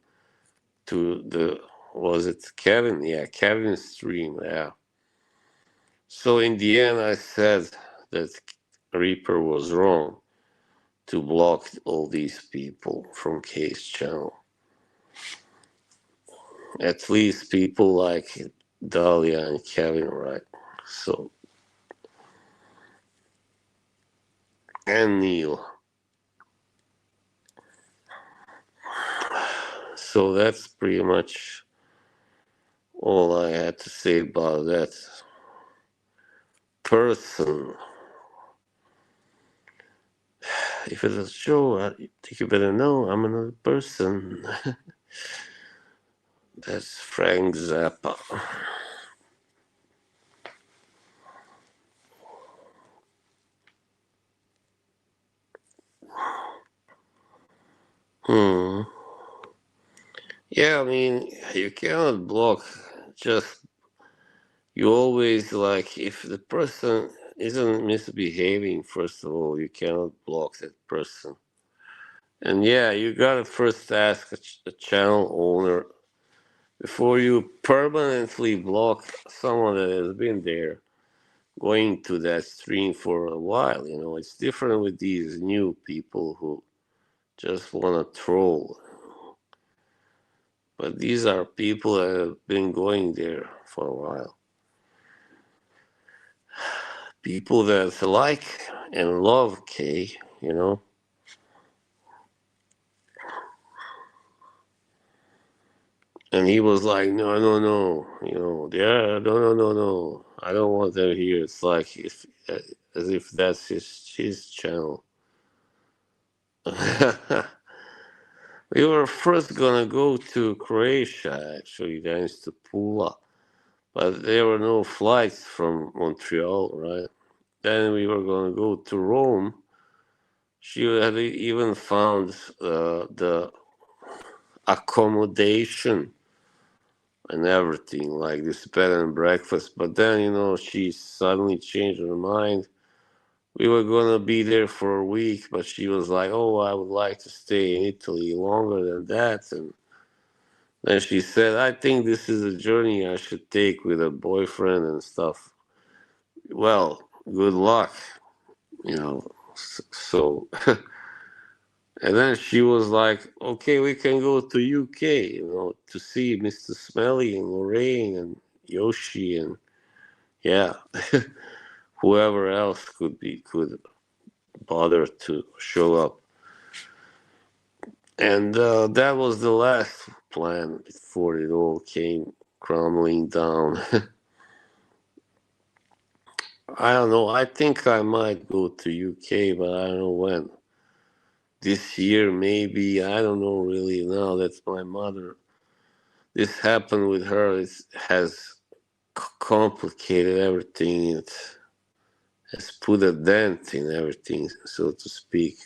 the was it Kevin? Yeah, Kevin's stream. Yeah. So in the end, I said that Reaper was wrong to block all these people from K's channel. At least people like Dahlia and Kevin, right? So and Neil. So that's pretty much all I had to say about that person. If it's a show, I think you better know I'm another person. That's Frank Zappa. Hmm. Yeah, I mean, you cannot block. Just you always like if the person isn't misbehaving. First of all, you cannot block that person. And yeah, you gotta first ask a channel owner before you permanently block someone that has been there going to that stream for a while. You know, it's different with these new people who just want to troll. But these are people that have been going there for a while. People that like and love K, you know. And he was like, no, no, no, you know, yeah, no, no, no, no. I don't want them here. It's like if, as if that's his channel. We were first gonna go to Croatia, actually, thanks to Pula, but there were no flights from Montreal, right? Then we were gonna go to Rome. She had even found the accommodation and everything, like this bed and breakfast. But then, you know, she suddenly changed her mind. We were gonna be there for a week, but she was like, "Oh, I would like to stay in Italy longer than that." And then she said, "I think this is a journey I should take with a boyfriend and stuff." Well, good luck, you know. So, and then she was like, "Okay, we can go to UK, you know, to see Mr. Smelly and Lorraine and Yoshi and yeah, whoever else could bother to show up." And that was the last plan before it all came crumbling down. I don't know. I think I might go to UK, but I don't know when. This year, maybe. I don't know really now. That's my mother. This happened with her. It has complicated everything. It has put a dent in everything, so to speak.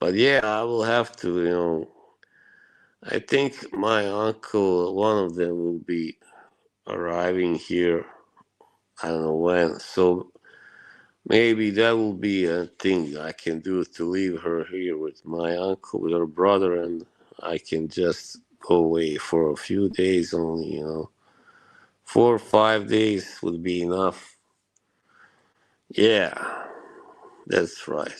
But yeah, I will have to, you know. I think my uncle, one of them, will be arriving here. I don't know when. So maybe that will be a thing I can do to leave her here with my uncle, with her brother, and I can just go away for a few days only, you know. 4 or 5 days would be enough. Yeah, that's right.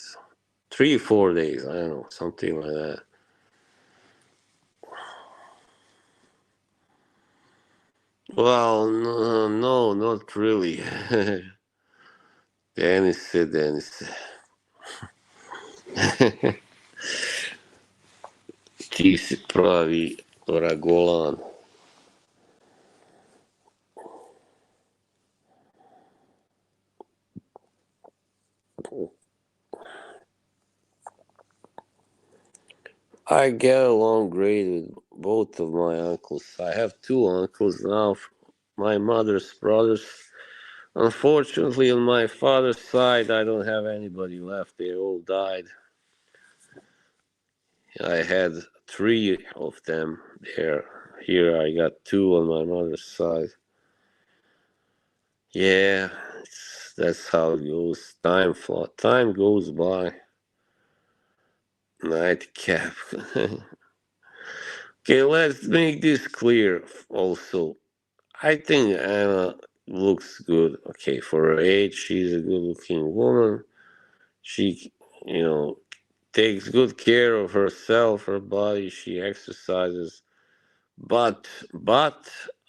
3 or 4 days, I don't know, something like that. Well, no, no, not really. Dennis. Ti si pravi Ragolan. I get along great with both of my uncles. I have two uncles now. My mother's brothers. Unfortunately, on my father's side, I don't have anybody left. They all died. I had three of them there. Here I got two on my mother's side. Yeah, that's how it goes. Time goes by. Nightcap. Okay, let's make this clear also. I think Anna looks good. Okay, for her age, she's a good looking woman. She, you know, takes good care of herself, her body, she exercises. But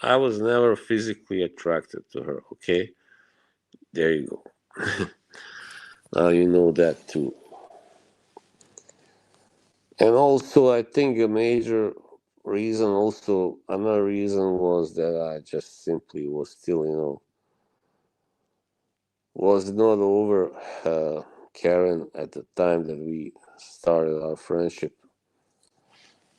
I was never physically attracted to her, okay? There you go. Now you know that too. And also, I think a major reason, also, another reason was that I just simply was still, was not over Karen at the time that we started our friendship.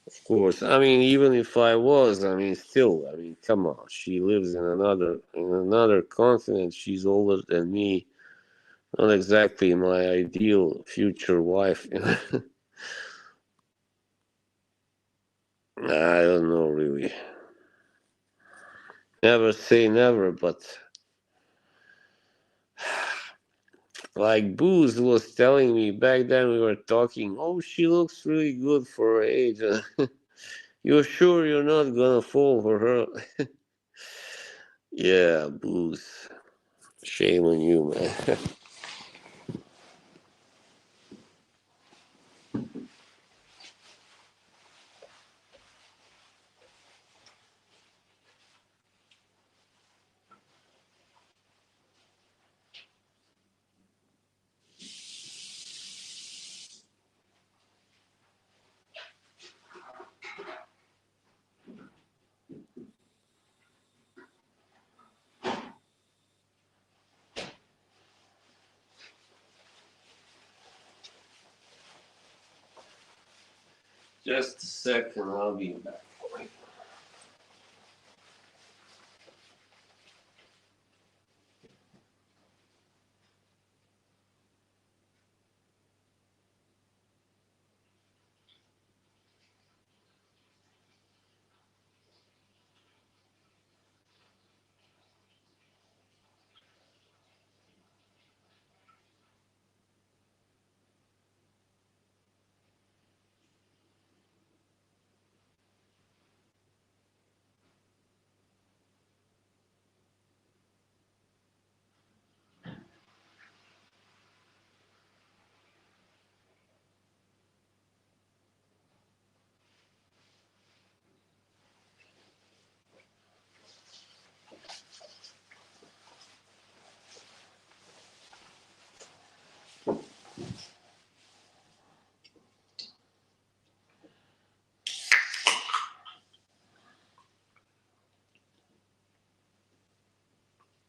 Of course, I mean, even if I was, I mean, still, I mean, come on. She lives in another continent. She's older than me. Not exactly my ideal future wife. I don't know really. Never say never, but like Booze was telling me back then, we were talking. Oh, she looks really good for her age. You're sure you're not gonna fall for her? Yeah, Booze. Shame on you, man. Just a second, I'll be back.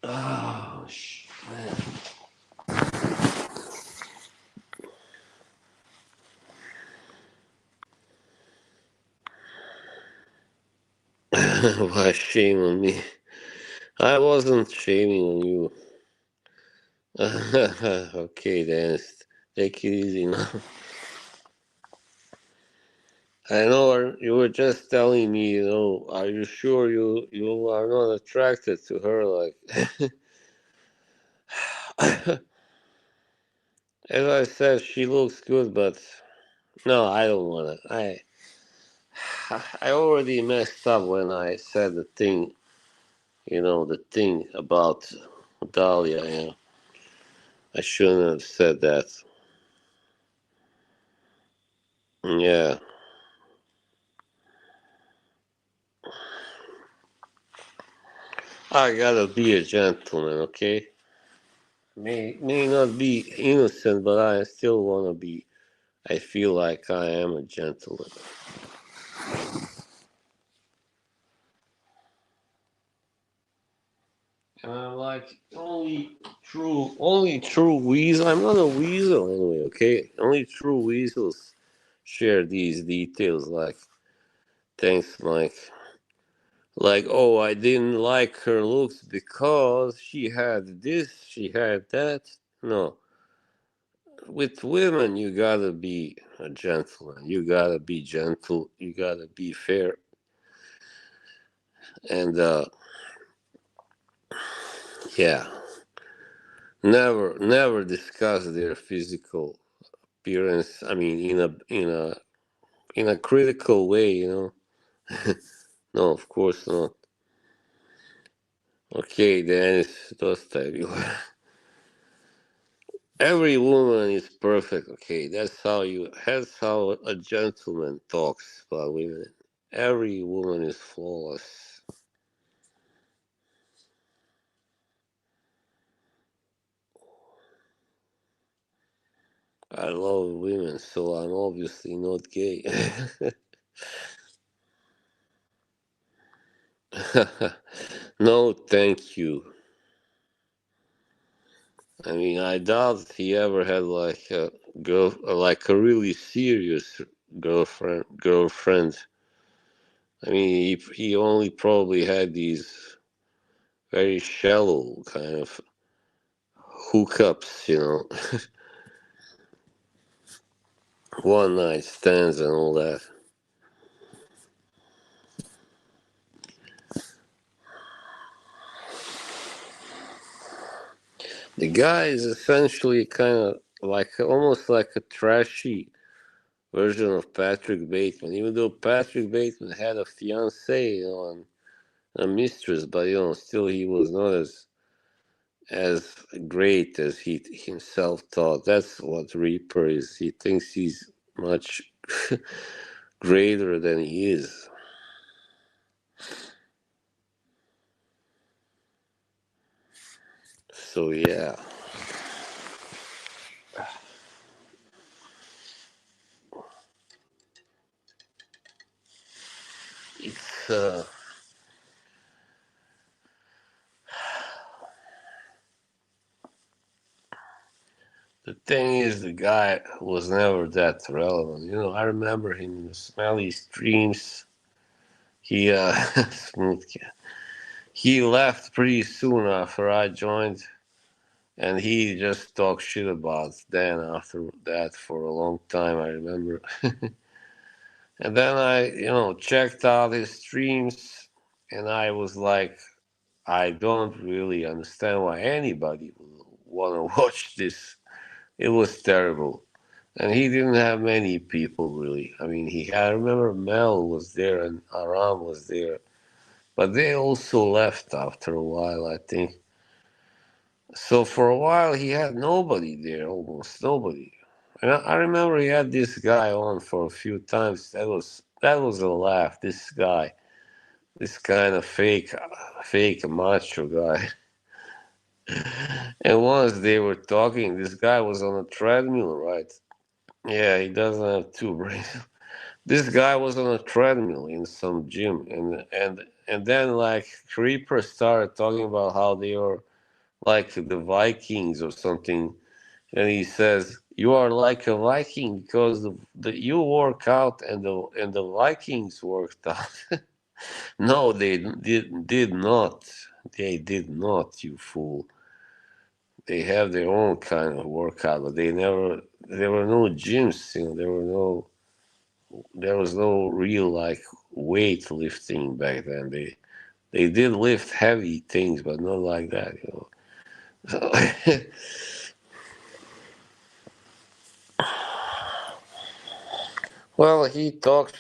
Oh, man. Why shame on me? I wasn't shaming on you. Okay, Dennis. Take it easy now. I know you were just telling me, are you sure you are not attracted to her? Like, as I said, she looks good, but no, I don't wanna. I already messed up when I said the thing about Dahlia. I shouldn't have said that. Yeah, I gotta be a gentleman, okay? May not be innocent, but I still wanna be. I feel like I am a gentleman. Like only true weasel. I'm not a weasel anyway. Okay, only true weasels share these details. Like, thanks, Mike. Like, oh, I didn't like her looks because she had this, she had that. No, with women, you gotta be a gentleman. You gotta be gentle. You gotta be fair, and yeah, never discuss their physical appearance. I mean, in a critical way, No, of course not. Okay, Dennis, dosta. Every woman is perfect. Okay, That's how a gentleman talks about women. Every woman is flawless. I love women, so I'm obviously not gay. No, thank you. I mean, I doubt he ever had like a like a really serious girlfriend. I mean, he only probably had these very shallow kind of hookups, one night stands and all that. The guy is essentially kind of like almost like a trashy version of Patrick Bateman, even though Patrick Bateman had a fiance, and a mistress, but still he was not as great as he himself thought. That's what Reaper is. He thinks he's much greater than he is. So yeah, it's the thing is the guy was never that relevant. I remember him in the Smelly Streams. He smooth cat. He left pretty soon after I joined, and he just talked shit about Dan after that for a long time. I remember. And then I checked out his streams, and I was like, I don't really understand why anybody would want to watch this. It was terrible. And he didn't have many people really. I mean, I remember Mel was there and Aram was there, but they also left after a while, I think. So for a while, he had nobody there, almost nobody. And I remember he had this guy on for a few times. That was a laugh. This guy, this kind of fake macho guy. And once they were talking, this guy was on a treadmill, right? Yeah, he doesn't have two brains. This guy was on a treadmill in some gym, and then like Creeper started talking about how they are like the Vikings or something, and he says you are like a Viking because you work out and the Vikings worked out. No, they did not. They did not. You fool. They have their own kind of workout, but they never. There were no gyms. There was no real like weightlifting back then. They did lift heavy things, but not like that. So, well, he talked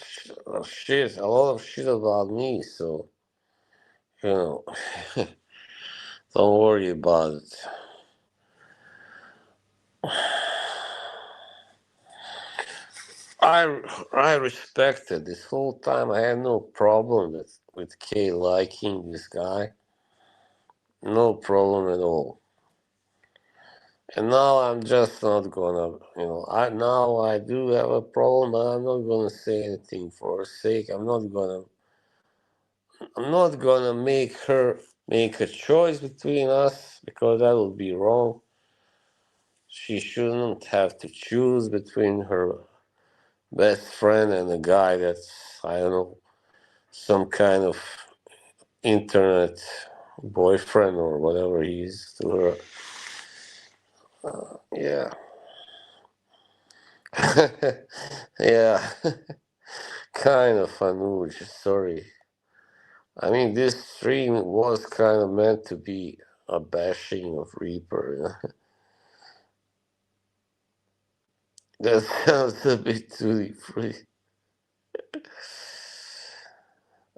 shit, a lot of shit about me, so you know, don't worry about it. I respected this whole time. I had no problem with Kay liking this guy, no problem at all. And now I'm just not gonna. I do have a problem, but I'm not gonna say anything for her sake. I'm not gonna make her make a choice between us because that would be wrong. She shouldn't have to choose between her best friend and a guy that's, I don't know, some kind of internet boyfriend or whatever he is to her. Yeah. Yeah. Kind of Anuj, sorry. I mean, this stream was kind of meant to be a bashing of Reaper. You know? That sounds a bit too free.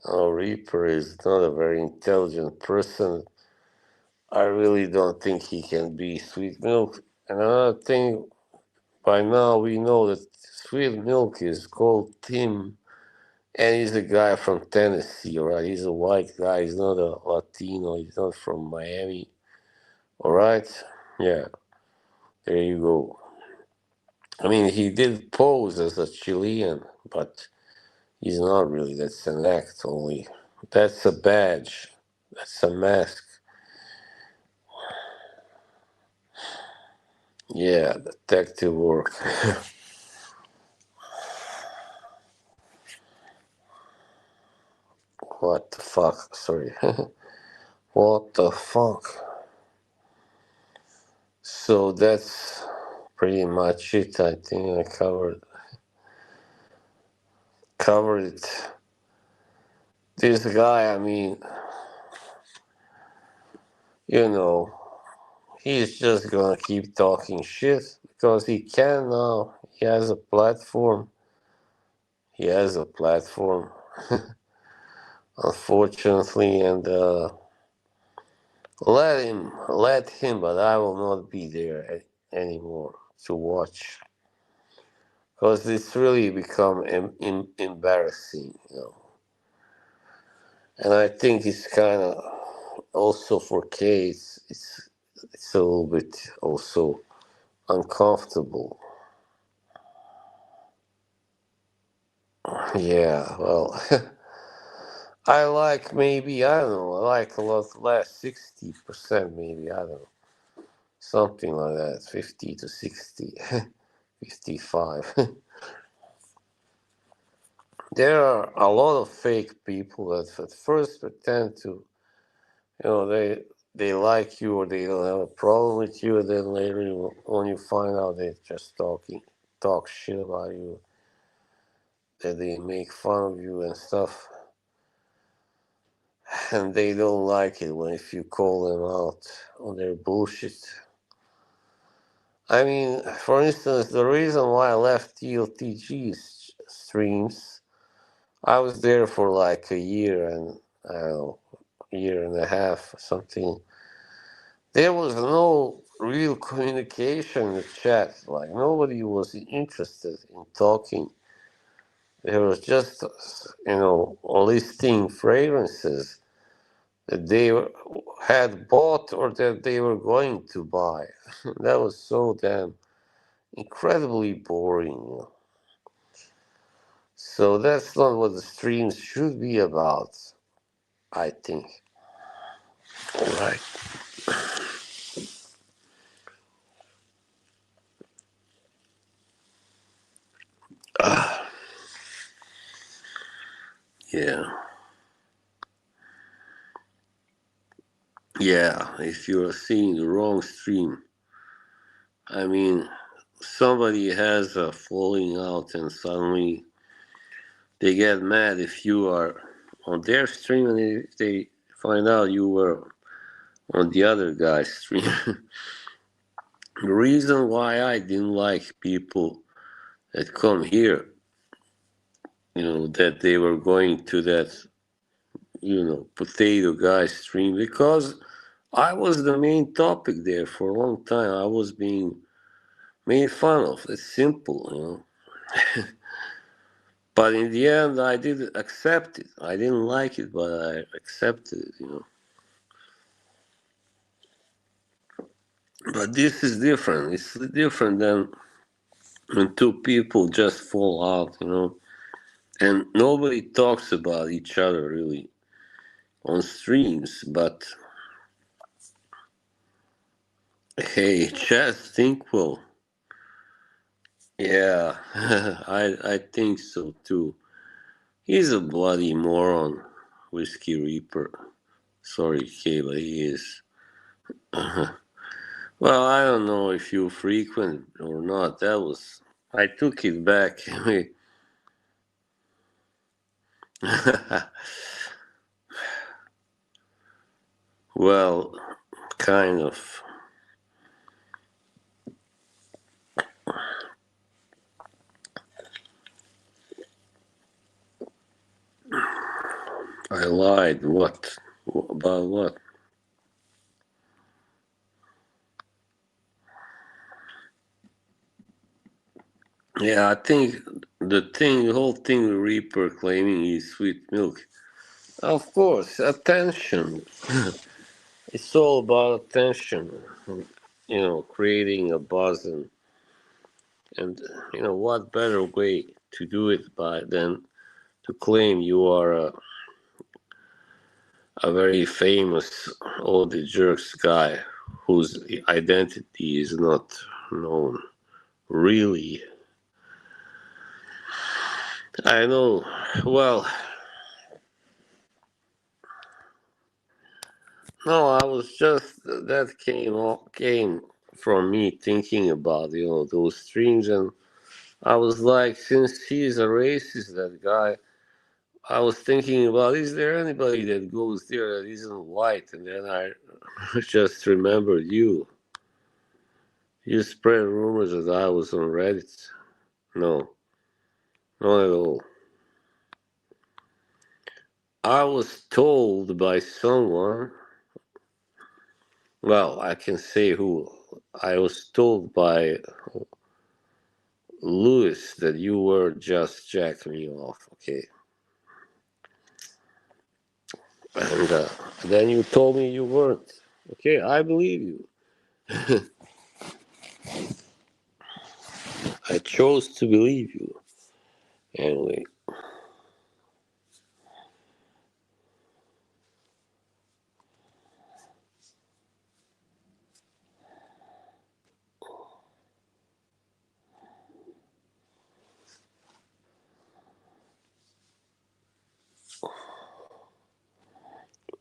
Oh, Reaper is not a very intelligent person. I really don't think he can be Sweet Milk. And another thing, by now we know that Sweet Milk is called Tim, and he's a guy from Tennessee, right? He's a white guy. He's not a Latino. He's not from Miami. All right? Yeah, there you go. I mean, he did pose as a Chilean, but he's not really. That's an act only. That's a badge. That's a mask. Yeah, detective work. What the fuck? Sorry. What the fuck? So that's pretty much it. I think I covered it. This guy, I mean, you know, he's just gonna keep talking shit because he can now. He has a platform. He has a platform, unfortunately, and let him. But I will not be there anymore to watch because it's really become embarrassing, you know. And I think it's kind of also for Kate. It's a little bit also uncomfortable. Yeah, well, I like maybe, I don't know, I like a lot less, 60% maybe, I don't know, something like that, 50 to 60, 55. There are a lot of fake people that at first pretend to, they like you or they don't have a problem with you, and then later when you find out they're just talk shit about you, that they make fun of you and stuff. And they don't like it when if you call them out on their bullshit. I mean, for instance, the reason why I left TLTG streams, I was there for like a year and I don't know, year and a half or something. There was no real communication in the chat. Like nobody was interested in talking. There was just, listing fragrances that they had bought or that they were going to buy. That was so damn incredibly boring. So that's not what the streams should be about, I think. Right. Ah, yeah. Yeah, if you're seeing the wrong stream, I mean, somebody has a falling out and suddenly they get mad if you are on their stream and if they find out you were on the other guy's stream. The reason why I didn't like people that come here, that they were going to that, potato guy's stream, because I was the main topic there for a long time. I was being made fun of. It's simple. But in the end, I did accept it. I didn't like it, but I accepted it. But this is different. It's different than when two people just fall out. And nobody talks about each other really on streams. But hey, Chess Thinkwell, yeah, I think so too. He's a bloody moron, Whiskey Reaper. Sorry, K, but he is. Well, I don't know if you frequent or not. That was. I took it back. Well, kind of. I lied. What? About what? Yeah, I think the whole thing with Reaper claiming he's sweet milk. Of course, attention. It's all about attention. Creating a buzz and what better way to do it by than to claim you are a very famous all the jerks guy whose identity is not known. Really, I know. Well, no, I was just that came from me thinking about those streams, and I was like, since he's a racist, that guy, I was thinking about, is there anybody that goes there that isn't white? And then I just remembered you. You spread rumors that I was on Reddit. No, not at all. I was told by someone, well, I can say who. I was told by Lewis that you were just jacking me off, okay? And then you told me you weren't. Okay, I believe you. I chose to believe you. Anyway,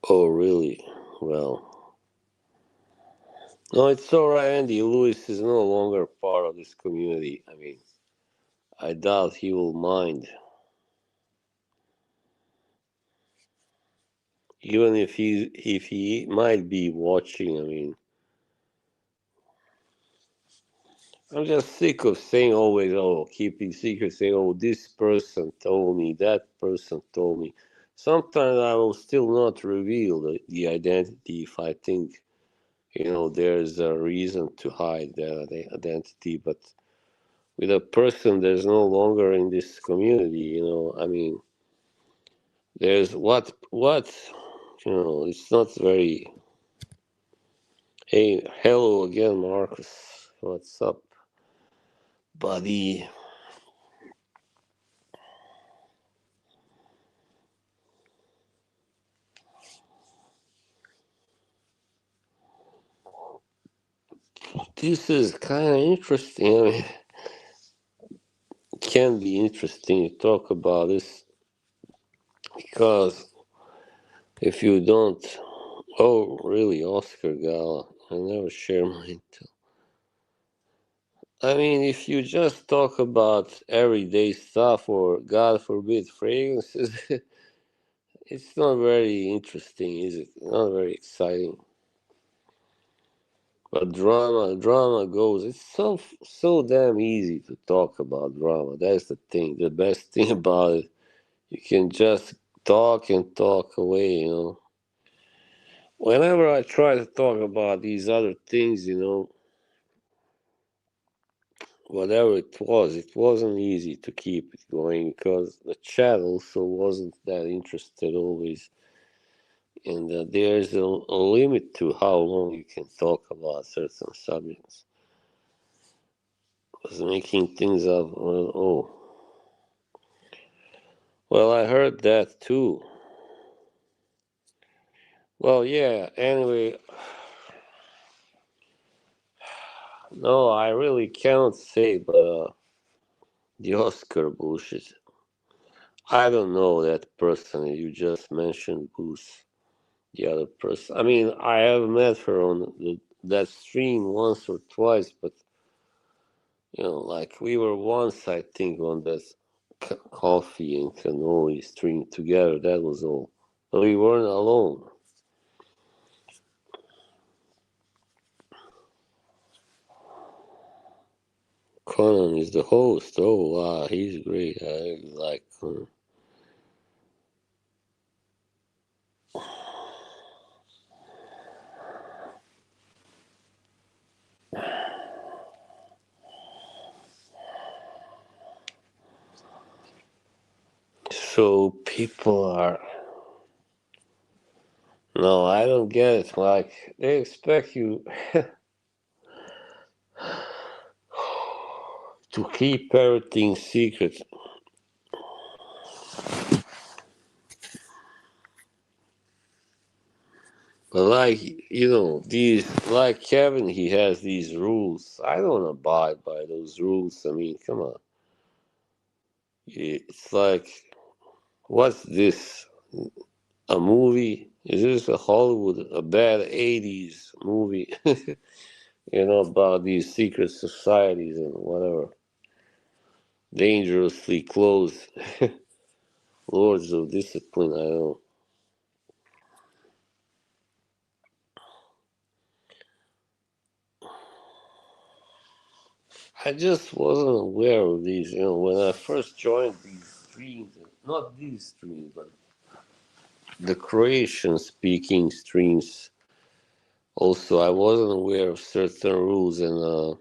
oh, really? Well, no, it's alright, Andy. Lewis is no longer part of this community. I mean, I doubt he will mind. Even if he might be watching, I mean, I'm just sick of saying always, oh, keeping secret, saying, oh, this person told me, that person told me. Sometimes I will still not reveal the identity if I think, there's a reason to hide the identity. But with a person that's no longer in this community, I mean, there's what, it's not very. Hey, hello again, Marcus. What's up, buddy? This is kind of interesting. I mean, it can be interesting to talk about this because if you don't, oh, really, Oscar Gala, I never share mine. I mean, if you just talk about everyday stuff or, God forbid, fragrances, it's not very interesting, is it? Not very exciting. But drama goes. It's so damn easy to talk about drama. That's the thing. The best thing about it, you can just talk and talk away. Whenever I try to talk about these other things, whatever it wasn't easy to keep it going because the chat also wasn't that interested always. And there's a limit to how long you can talk about certain subjects. Was making things up. Oh, well, I heard that too. Well, yeah, anyway, no, I really cannot say, but the Oscar bullshit. I don't know that person you just mentioned, Bruce. the other person. I mean, I have met her on that stream once or twice, but like we were once, I think, on that coffee and cannoli stream together. That was all. But we weren't alone. Conan is the host. Oh wow, he's great. I like Conan. So people are no, I don't get it. Like they expect you to keep everything secret. But like these like Kevin, he has these rules. I don't abide by those rules. I mean, come on. It's like, what's this? A movie? Is this a Hollywood, a bad '80s movie? About these secret societies and whatever, dangerously close lords of discipline. I don't. I just wasn't aware of these. When I first joined these streams, not these streams, but the Croatian speaking streams. Also, I wasn't aware of certain rules, and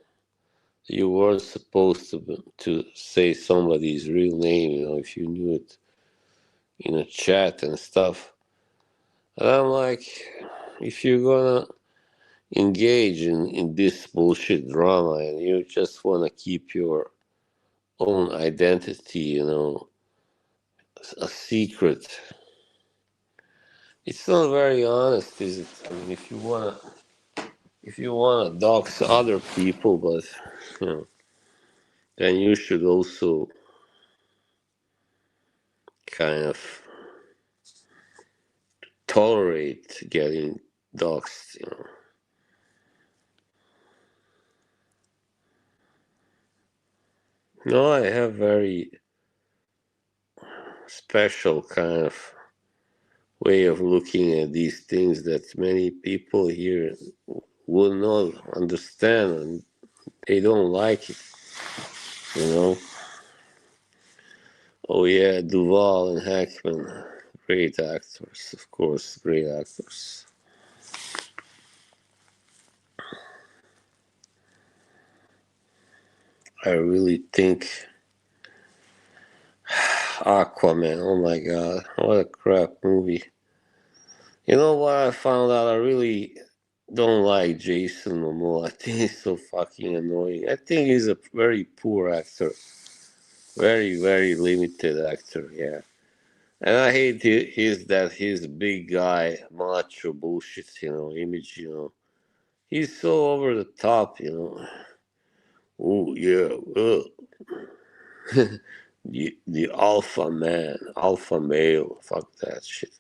you weren't supposed to say somebody's real name, if you knew it in a chat and stuff. And I'm like, if you're gonna engage in this bullshit drama and you just want to keep your own identity, a secret, it's not very honest, is it? I mean, if you wanna dox other people, but you know, then you should also kind of tolerate getting doxed. No, I have very special kind of way of looking at these things that many people here will not understand, and they don't like it, you know. Oh yeah, Duval and Hackman, great actors, of course, great actors. I really think Aquaman, oh my god, what a crap movie. You know what I found out? I really don't like Jason Momoa. I think he's so fucking annoying. I think he's a very poor actor. Very, very limited actor, yeah. And I hate his big guy macho bullshit, image, He's so over the top. Oh yeah, the alpha man, alpha male. Fuck that shit.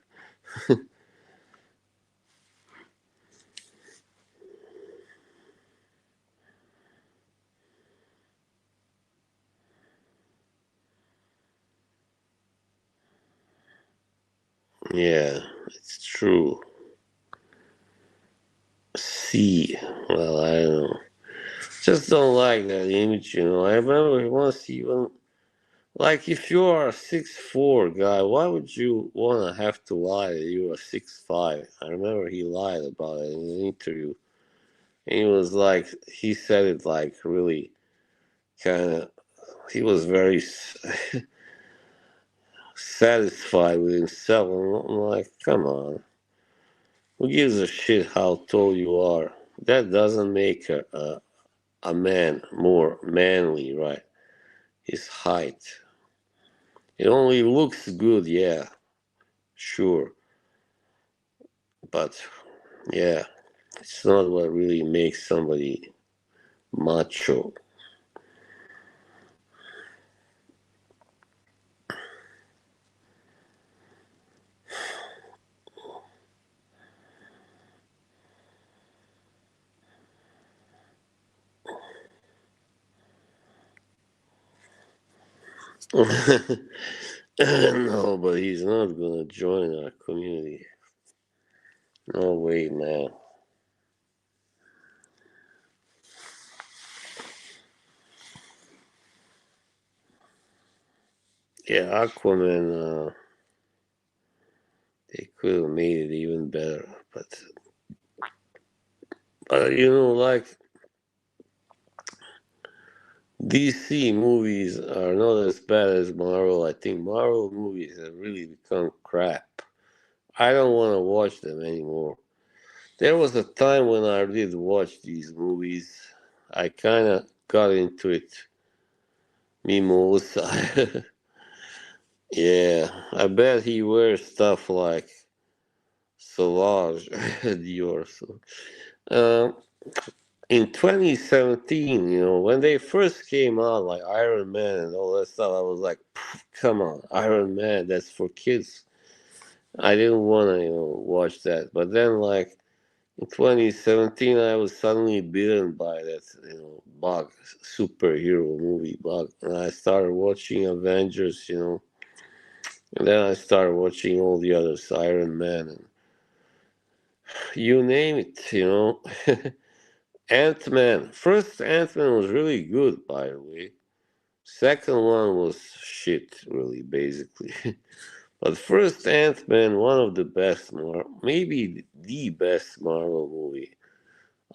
Yeah, it's true. See, well, I don't know. Just don't like that image. I remember once even like if you are a 6'4" guy, why would you wanna have to lie that you are 6'5"? I remember he lied about it in an interview. And he was like, he said it like really kind of, he was very satisfied with himself. I'm like, come on, who gives a shit how tall you are? That doesn't make a man more manly, right? His height. It only looks good, yeah, sure. But yeah, it's not what really makes somebody macho. No, but he's not gonna join our community. No way, man. Yeah, Aquaman, they could have made it even better. But like DC movies are not as bad as Marvel. I think Marvel movies have really become crap. I don't want to watch them anymore. There was a time when I did watch these movies. I kind of got into it. Mimosa. Yeah, I bet he wears stuff like Solange Dior. So. Um, in 2017, when they first came out, like Iron Man and all that stuff, I was like, come on, Iron Man, that's for kids. I didn't want to, watch that. But then, like, in 2017, I was suddenly bitten by that, bug, superhero movie bug. And I started watching Avengers, and then I started watching all the others, Iron Man, and you name it, Ant Man. First Ant Man was really good, by the way. Second one was shit, really, basically. But first Ant Man, one of the best, maybe the best Marvel movie,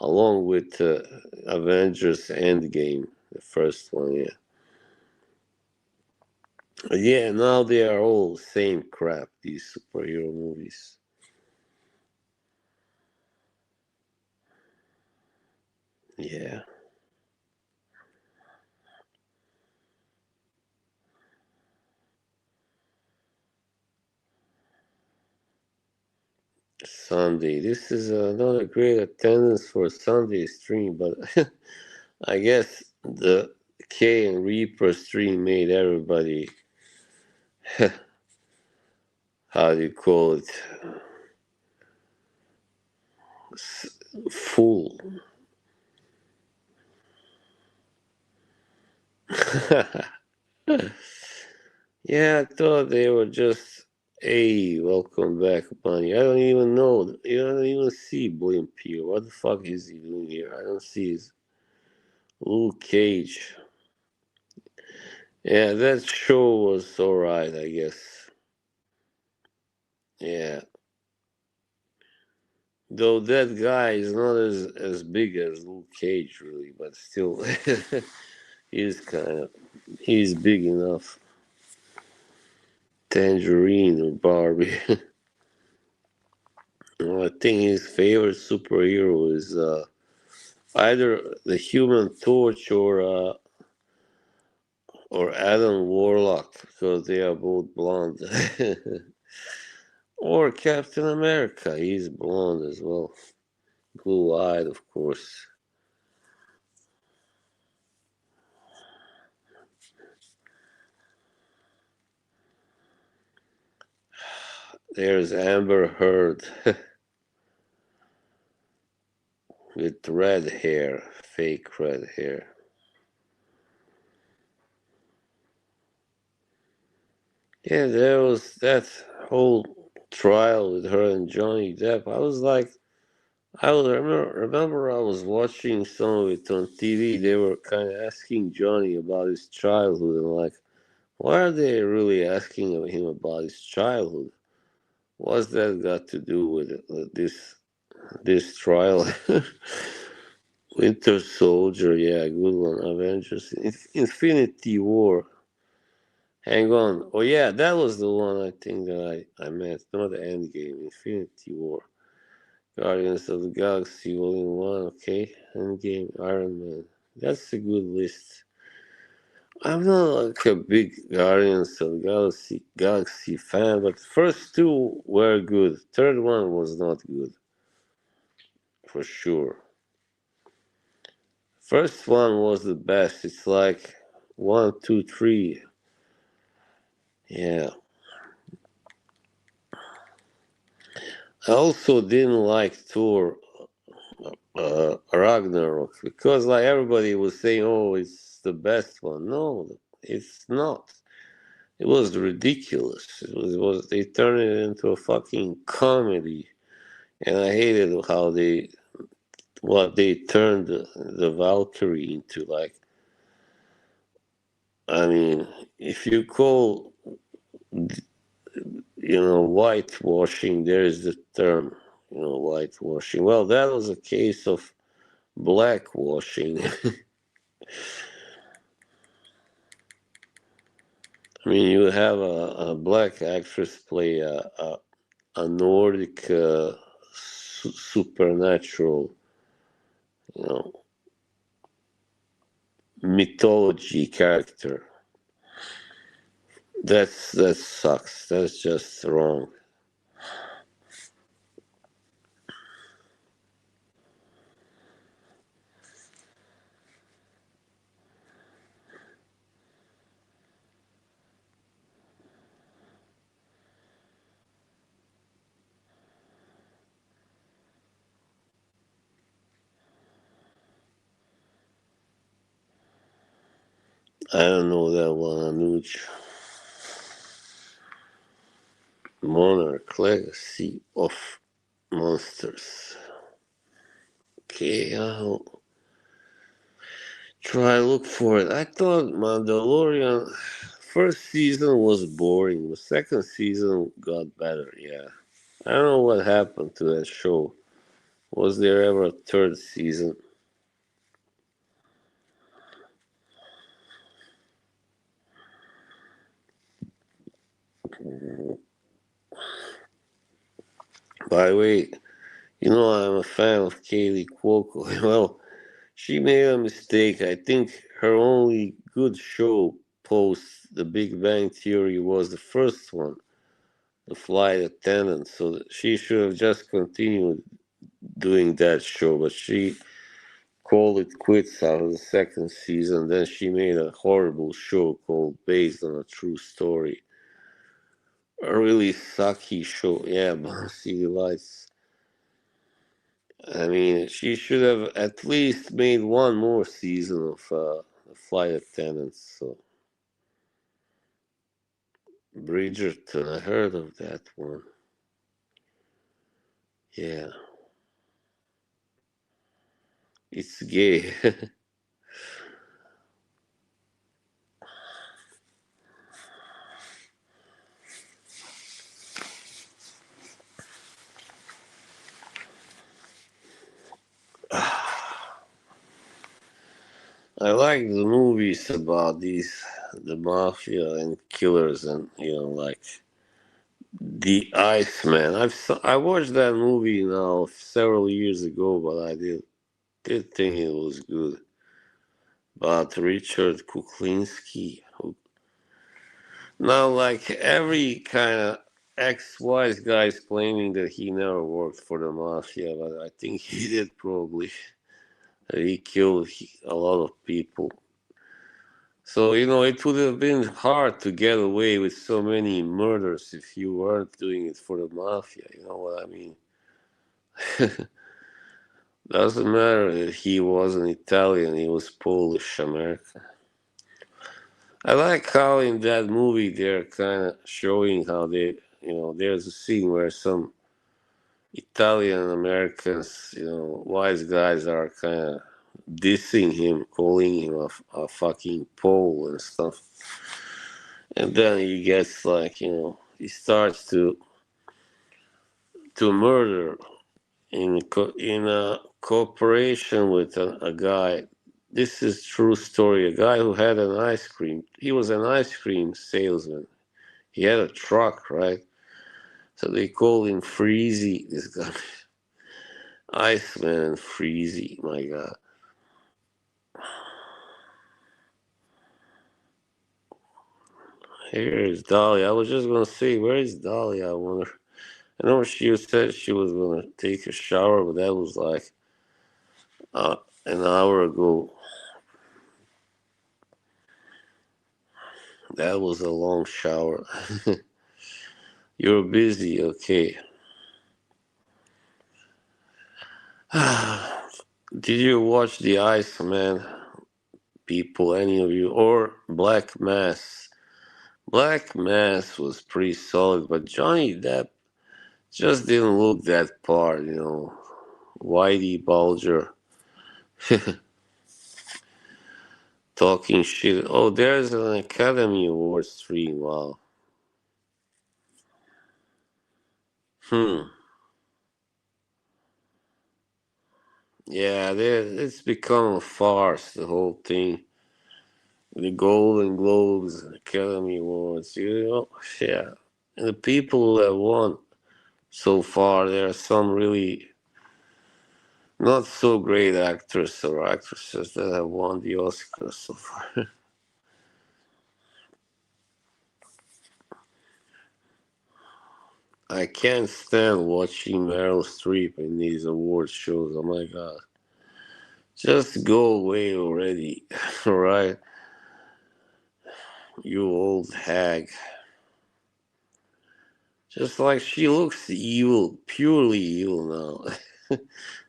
along with Avengers Endgame, the first one, yeah. Yeah, now they are all same crap, these superhero movies. Yeah. Sunday. This is not a great attendance for a Sunday stream, but I guess the K and Reaper stream made everybody, how do you call it, full. Yeah, I thought they were just, hey, welcome back, Bunny. I don't even know. You don't even see William Peel. What the fuck is he doing here? I don't see his Luke Cage. Yeah, that show was alright, I guess. Yeah. Though that guy is not as big as Luke Cage, really, but still, he's kind of he's big enough. Tangerine or Barbie. Well, I think his favorite superhero is either the Human Torch or Adam Warlock because they are both blonde. Or Captain America, he's blonde as well, blue eyed, of course. There's Amber Heard with red hair, fake red hair. Yeah, there was that whole trial with her and Johnny Depp. I remember I was watching some of it on TV. They were kind of asking Johnny about his childhood, and like, why are they really asking him about his childhood? What's that got to do with this trial? Winter Soldier, yeah, good one. Avengers, Infinity War. Hang on. Oh yeah, that was the one I think that I meant. Not the Endgame. Infinity War. Guardians of the Galaxy Volume 1. Okay. Endgame. Iron Man. That's a good list. I'm not like a big Guardians of the Galaxy fan, but first two were good. Third one was not good for sure. First one was the best. It's like one, two, three. Yeah. I also didn't like Thor Ragnarok because like everybody was saying, "Oh, it's the best one." No, it's not. It was ridiculous. It was they turned it into a fucking comedy, and I hated how they what they turned the Valkyrie into. Like, I mean, if you call whitewashing, there is the term, whitewashing. Well, that was a case of blackwashing. I mean, you have a black actress play a Nordic supernatural, you know, mythology character. That sucks. That's just wrong. I don't know that one, Anuj. Monarch Legacy of Monsters. Okay, I'll try look for it. I thought Mandalorian first season was boring. The second season got better. Yeah, I don't know what happened to that show. Was there ever a third season? By the way, I'm a fan of Kaylee Cuoco. Well, she made a mistake. I think her only good show post The Big Bang Theory was the first one, The Flight Attendant. So she should have just continued doing that show, but she called it quits after the second season. Then she made a horrible show called Based on a True Story. A really sucky show. Yeah, City Lights. I mean, she should have at least made one more season of Flight Attendants. So, Bridgerton, I heard of that one. Yeah, it's gay. I like the movies about the mafia and killers, and like the Iceman. I watched that movie now several years ago, but I did think it was good. But Richard Kuklinski, now like every kind of ex-wise guy is claiming that he never worked for the mafia, but I think he did probably. He killed a lot of people. So, it would have been hard to get away with so many murders if you weren't doing it for the mafia. You know what I mean? Doesn't matter if he wasn't Italian, he was Polish American. I like how in that movie they're kind of showing how there's a scene where some Italian Americans, wise guys are kind of dissing him, calling him a fucking Pole and stuff. And then he gets like, he starts to murder in a cooperation with a guy. This is true story. A guy who had an ice cream. He was an ice cream salesman. He had a truck, right? So they called him Freezy. This guy, Iceman Freezy. My God. Here is Dolly. I was just gonna say, where is Dolly? I wonder. I know she said she was gonna take a shower, but that was like uh, an hour ago. That was a long shower. You're busy, okay. Did you watch The Iceman, people, any of you? Or Black Mass? Black Mass was pretty solid, but Johnny Depp just didn't look that part, you know. Whitey Bulger talking shit. Oh, there's an Academy Award stream. Wow. Hmm. Yeah, it's become a farce, the whole thing. The Golden Globes, Academy Awards, you know. Yeah. And the people that won so far, there are some really not so great actors or actresses that have won the Oscars so far. I can't stand watching Meryl Streep in these award shows. Oh my god. Just go away already. Alright? You old hag. Just like she looks evil, purely evil now.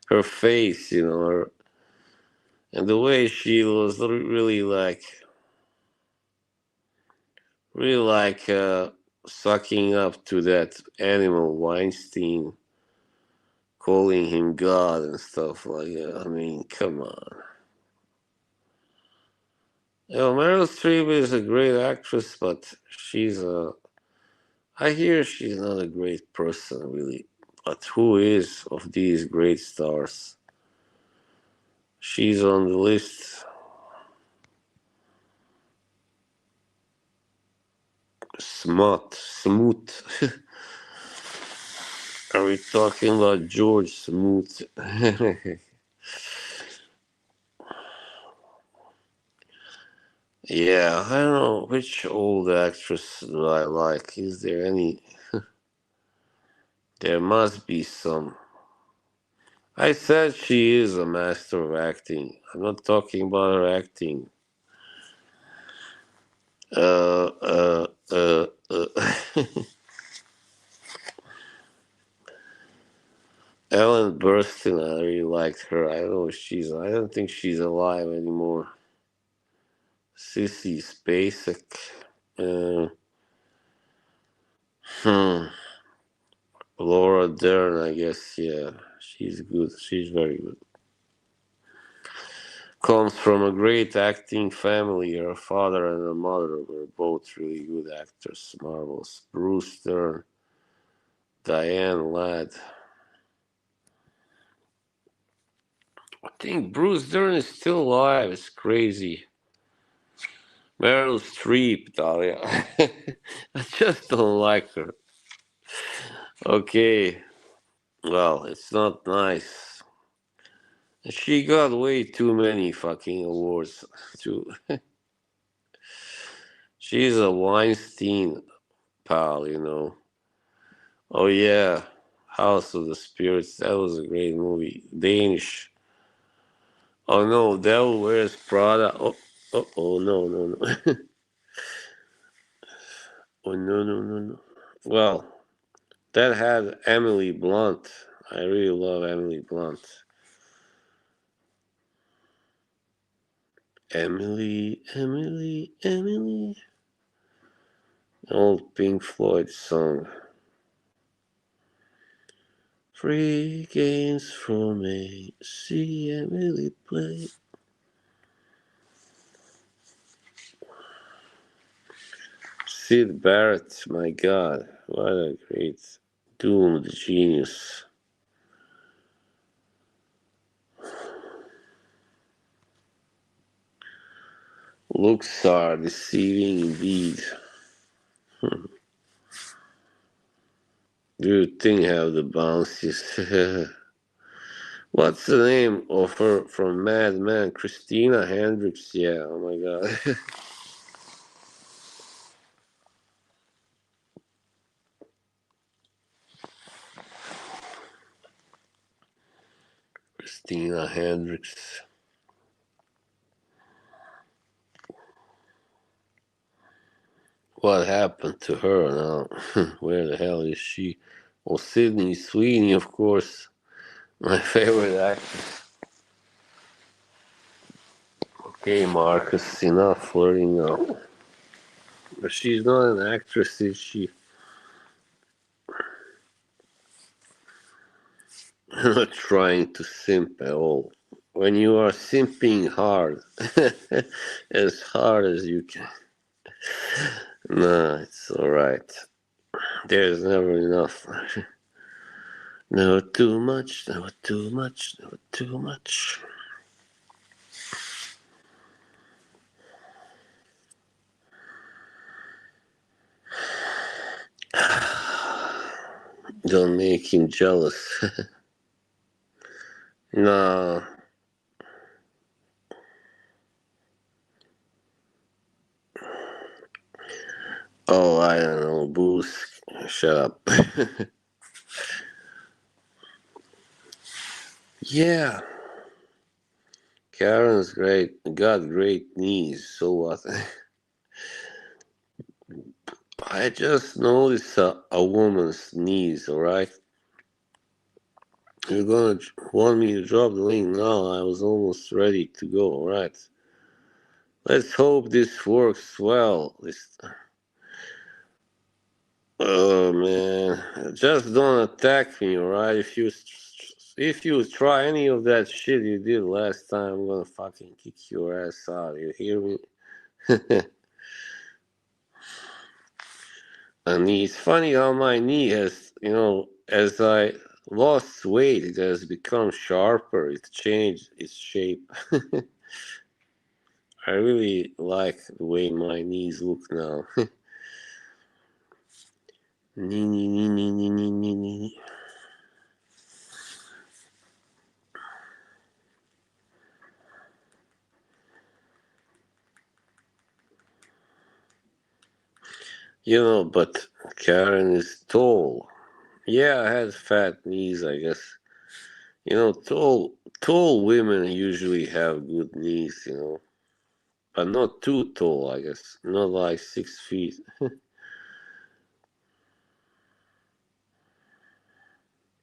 Her face, you know, and the way she was really like sucking up to that animal Weinstein, calling him God and stuff like that. I mean, come on. You know, Meryl Streep is a great actress, but I hear she's not a great person, really. But who is of these great stars? She's on the list. Smoot. Are we talking about George Smoot? Yeah, I don't know which old actress do I like. Is there any? There must be some. I said she is a master of acting. I'm not talking about her acting. Uh, uh, Ellen Burstyn, I really liked her. I don't know if she's. I don't think she's alive anymore. Sissy Spacek. Uh, hmm. Laura Dern, I guess. Yeah, she's good. She's very good. Comes from a great acting family. Her father and her mother were both really good actors. Marvelous. Bruce Dern, Diane Ladd. I think Bruce Dern is still alive. It's crazy. Meryl Streep, Dahlia. I just don't like her. Okay, well, it's not nice. She got way too many fucking awards. Too. She's a Weinstein pal, you know. Oh yeah, House of the Spirits. That was a great movie. Danish. Oh no, Devil Wears Prada. Oh no, no, no. Oh no, no, no, no. Well, that had Emily Blunt. I really love Emily Blunt. Emily, Emily, Emily. Old Pink Floyd song. Free games for me. See Emily play. Sid Barrett, my God, what a great doomed genius. Looks are deceiving indeed. Do you think have the bounces? What's the name of her from Mad Men? Christina Hendricks. Yeah, oh my God. Christina Hendricks. What happened to her now? Where the hell is she? Oh, Sydney Sweeney, of course. My favorite actor. Okay, Marcus, enough flirting now. But she's not an actress, is she? I'm not trying to simp at all. When you are simping hard, as hard as you can, no, it's alright. There's never enough. Never too much, never too much, never too much. Don't make him jealous. No. Oh, I don't know, Boost. Shut up. Yeah, Karen's great. Got great knees. So what? I just noticed a woman's knees. All right. You're gonna want me to drop the link now? I was almost ready to go. All right. Let's hope this works well. This. Oh man, just don't attack me, all right? If you try any of that shit you did last time, I'm gonna fucking kick your ass out. You hear me? And it's funny how my knee has, as I lost weight, it has become sharper. It changed its shape. I really like the way my knees look now. Knee, knee, knee, knee, knee, knee, knee, knee. But Karen is tall. Yeah, I had fat knees, I guess. Tall women usually have good knees, but not too tall, I guess. Not like 6 feet.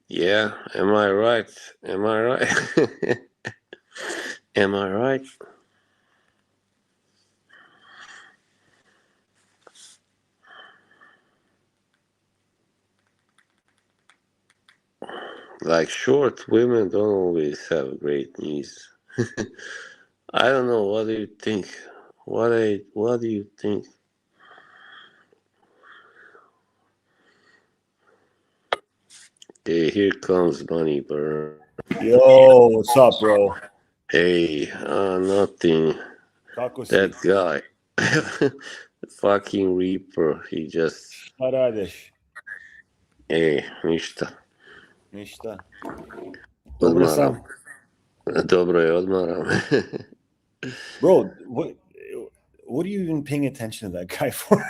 Yeah, am I right? Am I right? Am I right? Like short women don't always have great knees. I don't know. What do you think? What do you think? Okay, here comes Bunny Burr.
Yo, what's up, bro?
Hey, nothing.
Kako si?
That guy, the fucking Reaper. He just,
Šta radiš?
hey, ništa.
Ništa. Dobro
Odmaram.
sam.
Dobro je, odmaram.
Bro, what are you even paying attention to that guy for?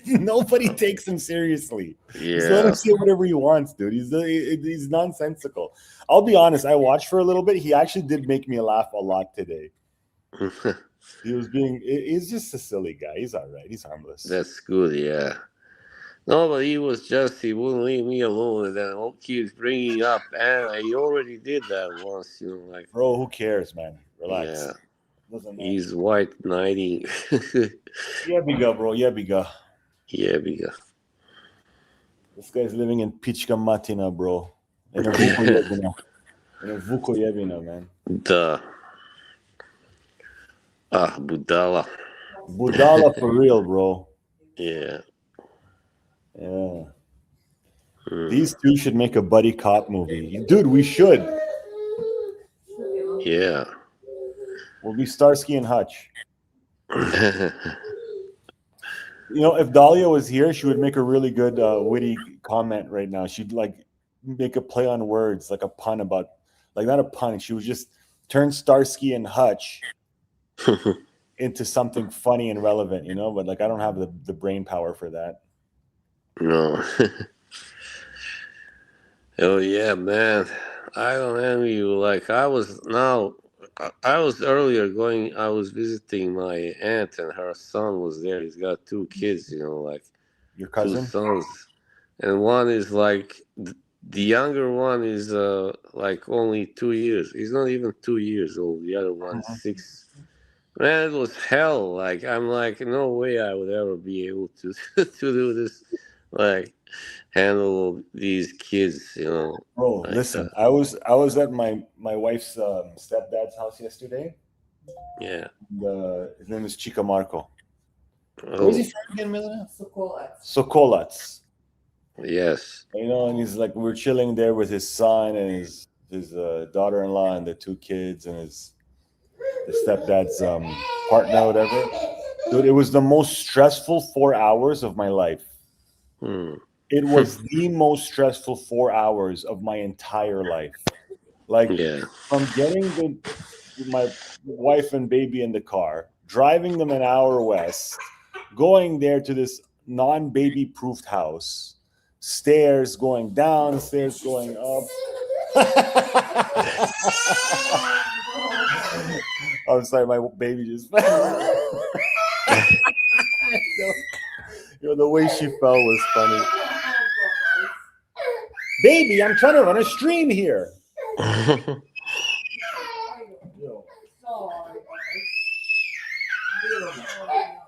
Nobody takes him seriously. Just let
Yeah.
him say whatever he wants, dude. He's nonsensical. I'll be honest. I watched for a little bit. He actually did make me laugh a lot today. He's just a silly guy. He's all right. He's harmless.
That's good, yeah. No, but he wouldn't leave me alone, and then all keeps bringing up, and he already did that once, like,
Bro, who cares, man? Relax.
yeah,
Doesn't matter.
he's white knighting.
Yeah, biga, bro. Yeah, biga.
Yeah, biga.
This guy's living in Pichka Matina, bro. In a Vukoyevina, man.
Duh. Ah, Budala.
Budala for real, bro.
Yeah.
Yeah. These two should make a buddy cop movie. Dude, we should.
Yeah.
We'll be Starsky and Hutch. If Dahlia was here, she would make a really good witty comment right now. She'd like make a play on words, like a pun about, like not a pun. She would just turn Starsky and Hutch into something funny and relevant, but like I don't have the brain power for that.
No. Oh yeah, man. I don't envy you. Like I was earlier I was visiting my aunt and her son was there. He's got two kids, like
Your
two
cousin?
sons. And one is like the younger one is like only 2 years. He's not even 2 years old. The other one is 6. Man, it was hell. Like I'm like, no way I would ever be able to to do this. Like handle these kids,
Bro,
like
listen,
that.
I was at my wife's stepdad's house yesterday.
Yeah.
His name is Chica Marco. Where's he
Oh,
from again, Milena? Sokolats.
yes.
And he's like, we're chilling there with his son and his daughter-in-law and the two kids and the stepdad's partner, whatever. Dude, it was the most stressful 4 hours of my life.
Hmm.
It was the most stressful 4 hours of my entire life. Like
Yeah.
from getting my wife and baby in the car, driving them an hour west, going there to this non-baby proofed house, stairs going down, stairs going up. I'm sorry, my baby just the way she fell was funny. Baby, I'm trying to run a stream here.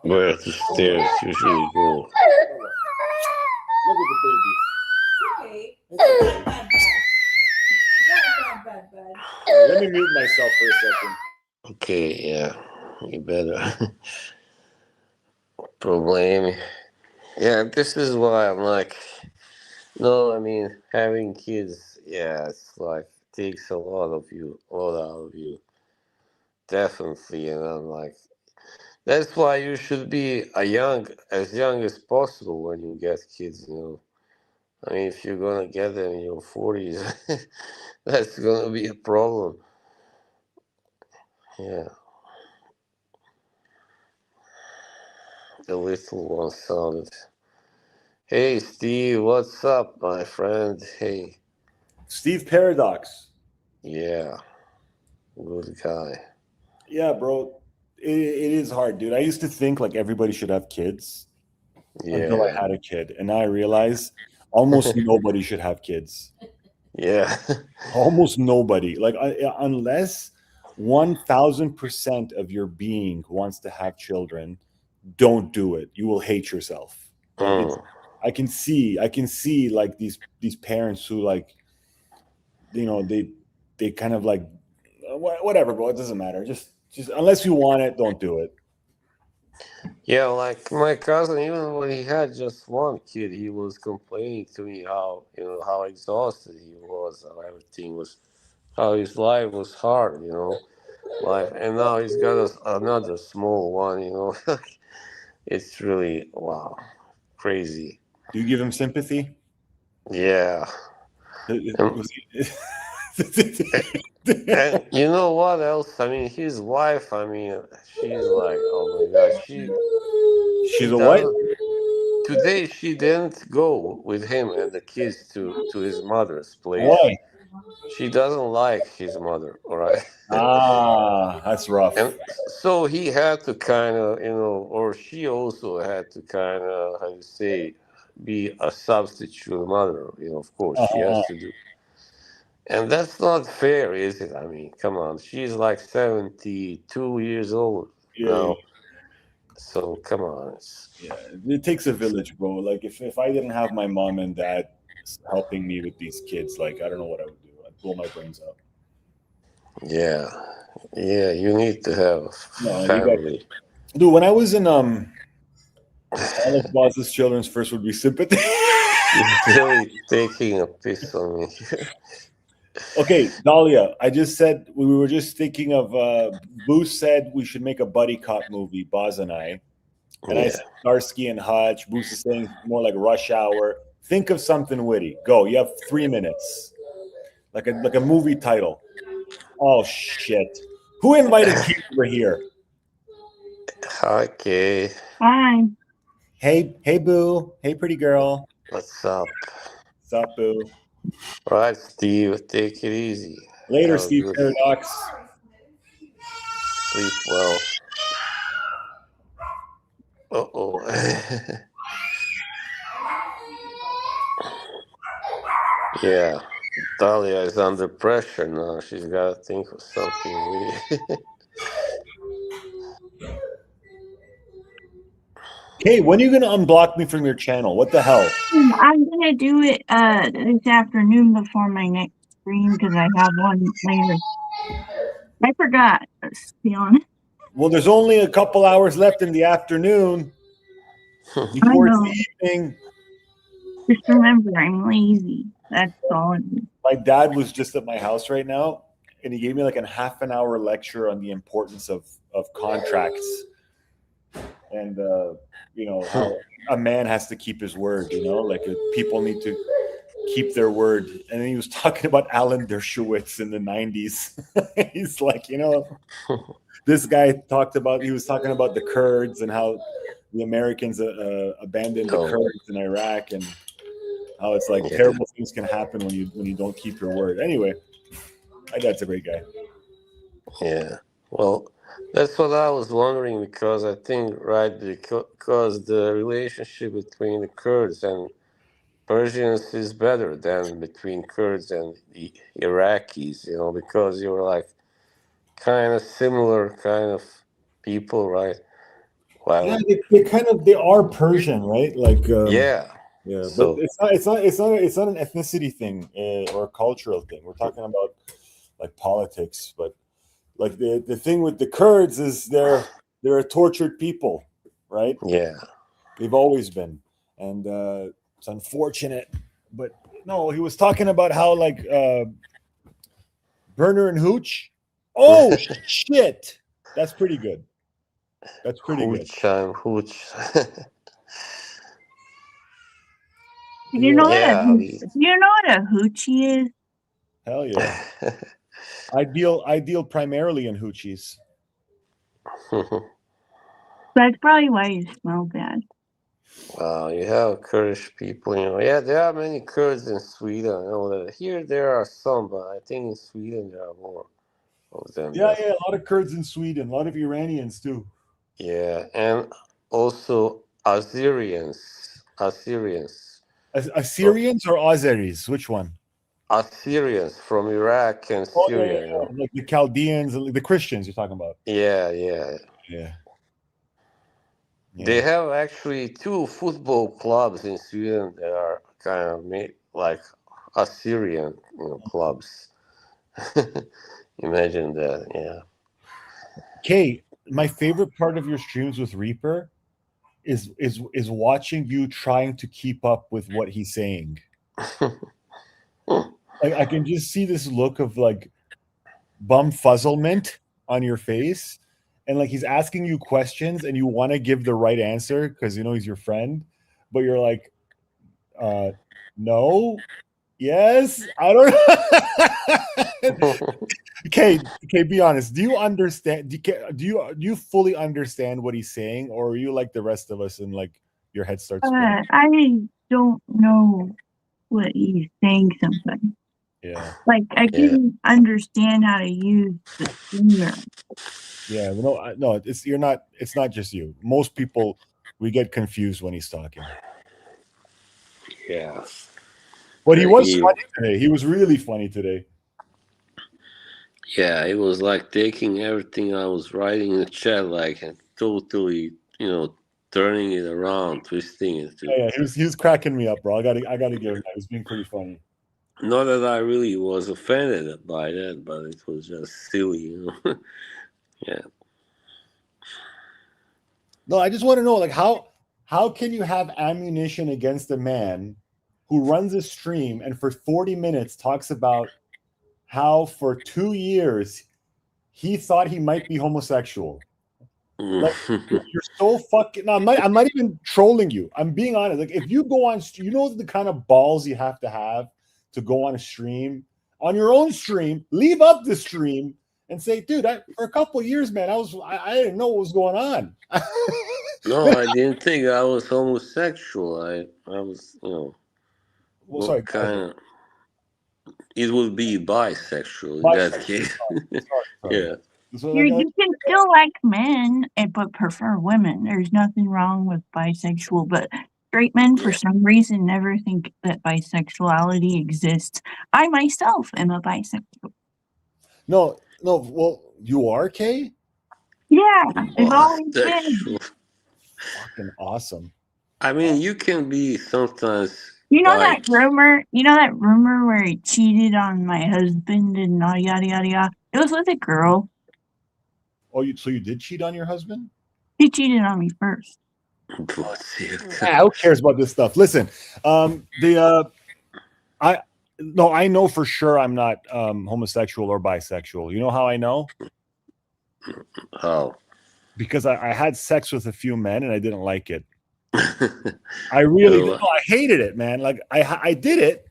Where the stairs usually go.
Look at the baby.
Okay. Bad, bad, bad. Bad, bad, bad.
Let me mute myself for a second.
Okay, yeah. You better. Problem. Yeah, this is why I'm like, no, I mean, having kids, yeah, it's like, takes a lot of you, a lot out of you. Definitely. And I'm like, that's why you should be as young as possible when you get kids. I mean, if you're gonna get them in your 40s, that's gonna be a problem. Yeah, the little one sounded. Hey, Steve, what's up, my friend? Hey,
Steve Paradox.
yeah, good guy.
Yeah, bro. It is hard, dude. I used to think like everybody should have kids until I
Yeah,
had a kid. And now I realize almost nobody should have kids.
yeah,
Almost nobody. Like, unless 1000% of your being wants to have children, don't do it. You will hate yourself. Like, it's,
mm,
I can see like these parents who, like, they kind of like, whatever, bro. It doesn't matter. Just unless you want it, don't do it.
yeah. Like my cousin, even when he had just one kid, he was complaining to me how exhausted he was, how everything was, how his life was hard. Life, and now he's got another small one. It's really wow, crazy.
Do you give him sympathy?
Yeah. and,
Was
and you know what else, I mean, his wife, I mean, she's like, oh my god, she
She's a what?
doesn't today she didn't go with him and the kids to his mother's place.
Why?
She doesn't like his mother, all right.
Ah, that's rough.
And so he had to kind of, or she also had to kind of, how you say, be a substitute mother. Of course, she
Uh,
has to do. And that's not fair, is it? I mean, come on. She's like 72 years old
yeah,
now. So, come on.
yeah. It takes a village, bro. Like, if I didn't have my mom and dad helping me with these kids, like, I don't know what I would do. I'd blow my brains out.
Yeah. Yeah, you need to have
No, you got,
family.
dude. When I was in Alex Bos's children's first would be sympathy.
You're really taking a piss on me.
Okay, Dahlia. I just said we were just thinking of. Booth said we should make a buddy cop movie, Boz and I. And I
Yeah.
said Starsky and Hutch. Booth is saying more like Rush Hour. Think of something witty. Go. You have 3 minutes. Like a movie title. Oh shit! Who invited Kate over here?
Okay.
Hi.
Hey, Boo. Hey, pretty girl.
What's up?
What's up, Boo?
All right, Steve. Take it easy.
Later,
Have a
Steve
good
Paradox.
sleep well. Uh-oh. Yeah. Talia is under pressure now. She's got to think of something.
Hey, when are you gonna unblock me from your channel? What the hell?
I'm gonna do it this afternoon before my next stream because I have one later. I forgot, to be honest.
Well, there's only a couple hours left in the afternoon
I
before it's
know.
the evening.
Just remember, I'm lazy. That's all it is.
My dad was just at my house right now, and he gave me like a half an hour lecture on the importance of contracts, and you know how a man has to keep his word. You know, like people need to keep their word. And then he was talking about Alan Dershowitz in the '90s. He's like, you know, this guy he was talking about the Kurds and how the Americans abandoned the Kurds in Iraq, and how it's like terrible things can happen when you don't keep your word. Anyway, my dad's a great guy.
Yeah. Well, that's what I was wondering, because I think, right, because the relationship between the Kurds and Persians is better than between Kurds and the Iraqis, you know, because you're like kind of similar kind of people, right? Well,
Yeah, they are Persian, right? Like
yeah.
yeah,
So
but it's not an ethnicity thing or a cultural thing. We're talking about like politics, but like the thing with the Kurds is they're a tortured people, right?
yeah.
They've always been, and it's unfortunate. But no, he was talking about how like Burner and Hooch. Oh shit, that's pretty good. That's pretty good.
Hooch.
You know
Yeah.
what a hoochie is?
Hell yeah. I deal primarily in hoochies.
That's probably why you smell bad.
Wow, you have Kurdish people, you know. Yeah, there are many Kurds in Sweden. I know that here there are some, but I think in Sweden there are more of them.
Yeah, a lot of Kurds in Sweden, a lot of Iranians too.
Yeah, and also Assyrians.
Assyrians or Azeris? Which one?
Assyrians from Iraq and Syria.
Yeah.
You know?
Like the Chaldeans, the Christians you're talking about.
Yeah. They have actually 2 football clubs in Sweden that are kind of made like Assyrian, you know, clubs. Imagine that, yeah.
Okay, my favorite part of your streams with Reaper is watching you trying to keep up with what he's saying. Like I can just see this look of like bumfuzzlement on your face, and like he's asking you questions and you want to give the right answer because you know he's your friend, but you're like no, yes, I don't. Okay, be honest. Do you understand? Do you fully understand what he's saying, or are you like the rest of us and like your head starts spinning?
I don't know what he's saying sometimes.
Yeah.
Like I can understand how to use the finger.
Yeah, no, it's not just you. Most people, we get confused when he's talking.
Yeah.
But he was funny today. He was really funny today.
Yeah, it was like taking everything I was writing in the chat, like, and totally, you know, turning it around, twisting it.
Yeah, he was cracking me up, bro. I gotta give him that. He was being pretty funny.
Not that I really was offended by that, but it was just silly, you know. Yeah.
No, I just want to know, like, how can you have ammunition against a man who runs a stream and for 40 minutes talks about how for 2 years he thought he might be homosexual? Like, you're so fucking. No, I'm not even trolling you. I'm being honest. Like, if you go on, you know the kind of balls you have to go on a stream, on your own stream, leave up the stream, and say, "Dude, for a couple of years, man, I didn't know what was going on."
No, I didn't think I was homosexual. I was, you know,
well, sorry,
kind of. It would be bisexual in that case.
Sorry.
Yeah.
You can still like men, but prefer women. There's nothing wrong with bisexual, but straight men, for some reason, never think that bisexuality exists. I myself am a bisexual.
No. Well, you are, Kay?
Yeah, I've always been.
Fuck fucking awesome.
I mean, you can be sometimes
You know
like
that rumor? You know that rumor where he cheated on my husband and yada yada yada? It was with a girl.
Oh, so you did cheat on your husband?
He cheated on me first.
Who cares about this stuff? Listen, I know for sure I'm not homosexual or bisexual. You know how I know?
Oh.
Because I had sex with a few men and I didn't like it. I really did. I hated it, man. Like I did it,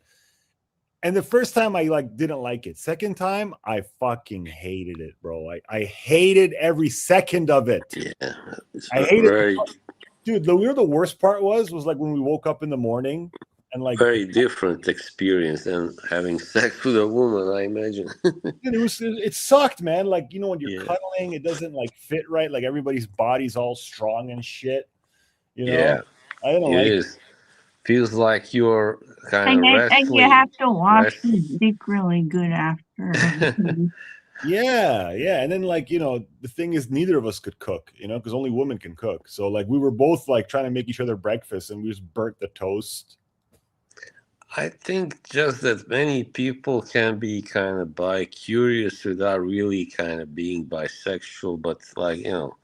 and the first time I like didn't like it. Second time I fucking hated it, bro. I hated every second of it.
Yeah,
I hated it. Dude, you know the worst part was like when we woke up in the morning and like
very different experience than having sex with a woman, I imagine.
Dude, it sucked, man. Like, you know, when you're cuddling, it doesn't like fit right. Like everybody's body's all strong and shit. You know?
Yeah,
I don't like it.
Feels like you're kind of wrestling.
And you have to wash your dick really good after.
Yeah. And then, like, you know, the thing is, neither of us could cook, you know, because only women can cook. So, like, we were both like trying to make each other breakfast, and we just burnt the toast.
I think just that many people can be kind of bi-curious without really kind of being bisexual, but like, you know,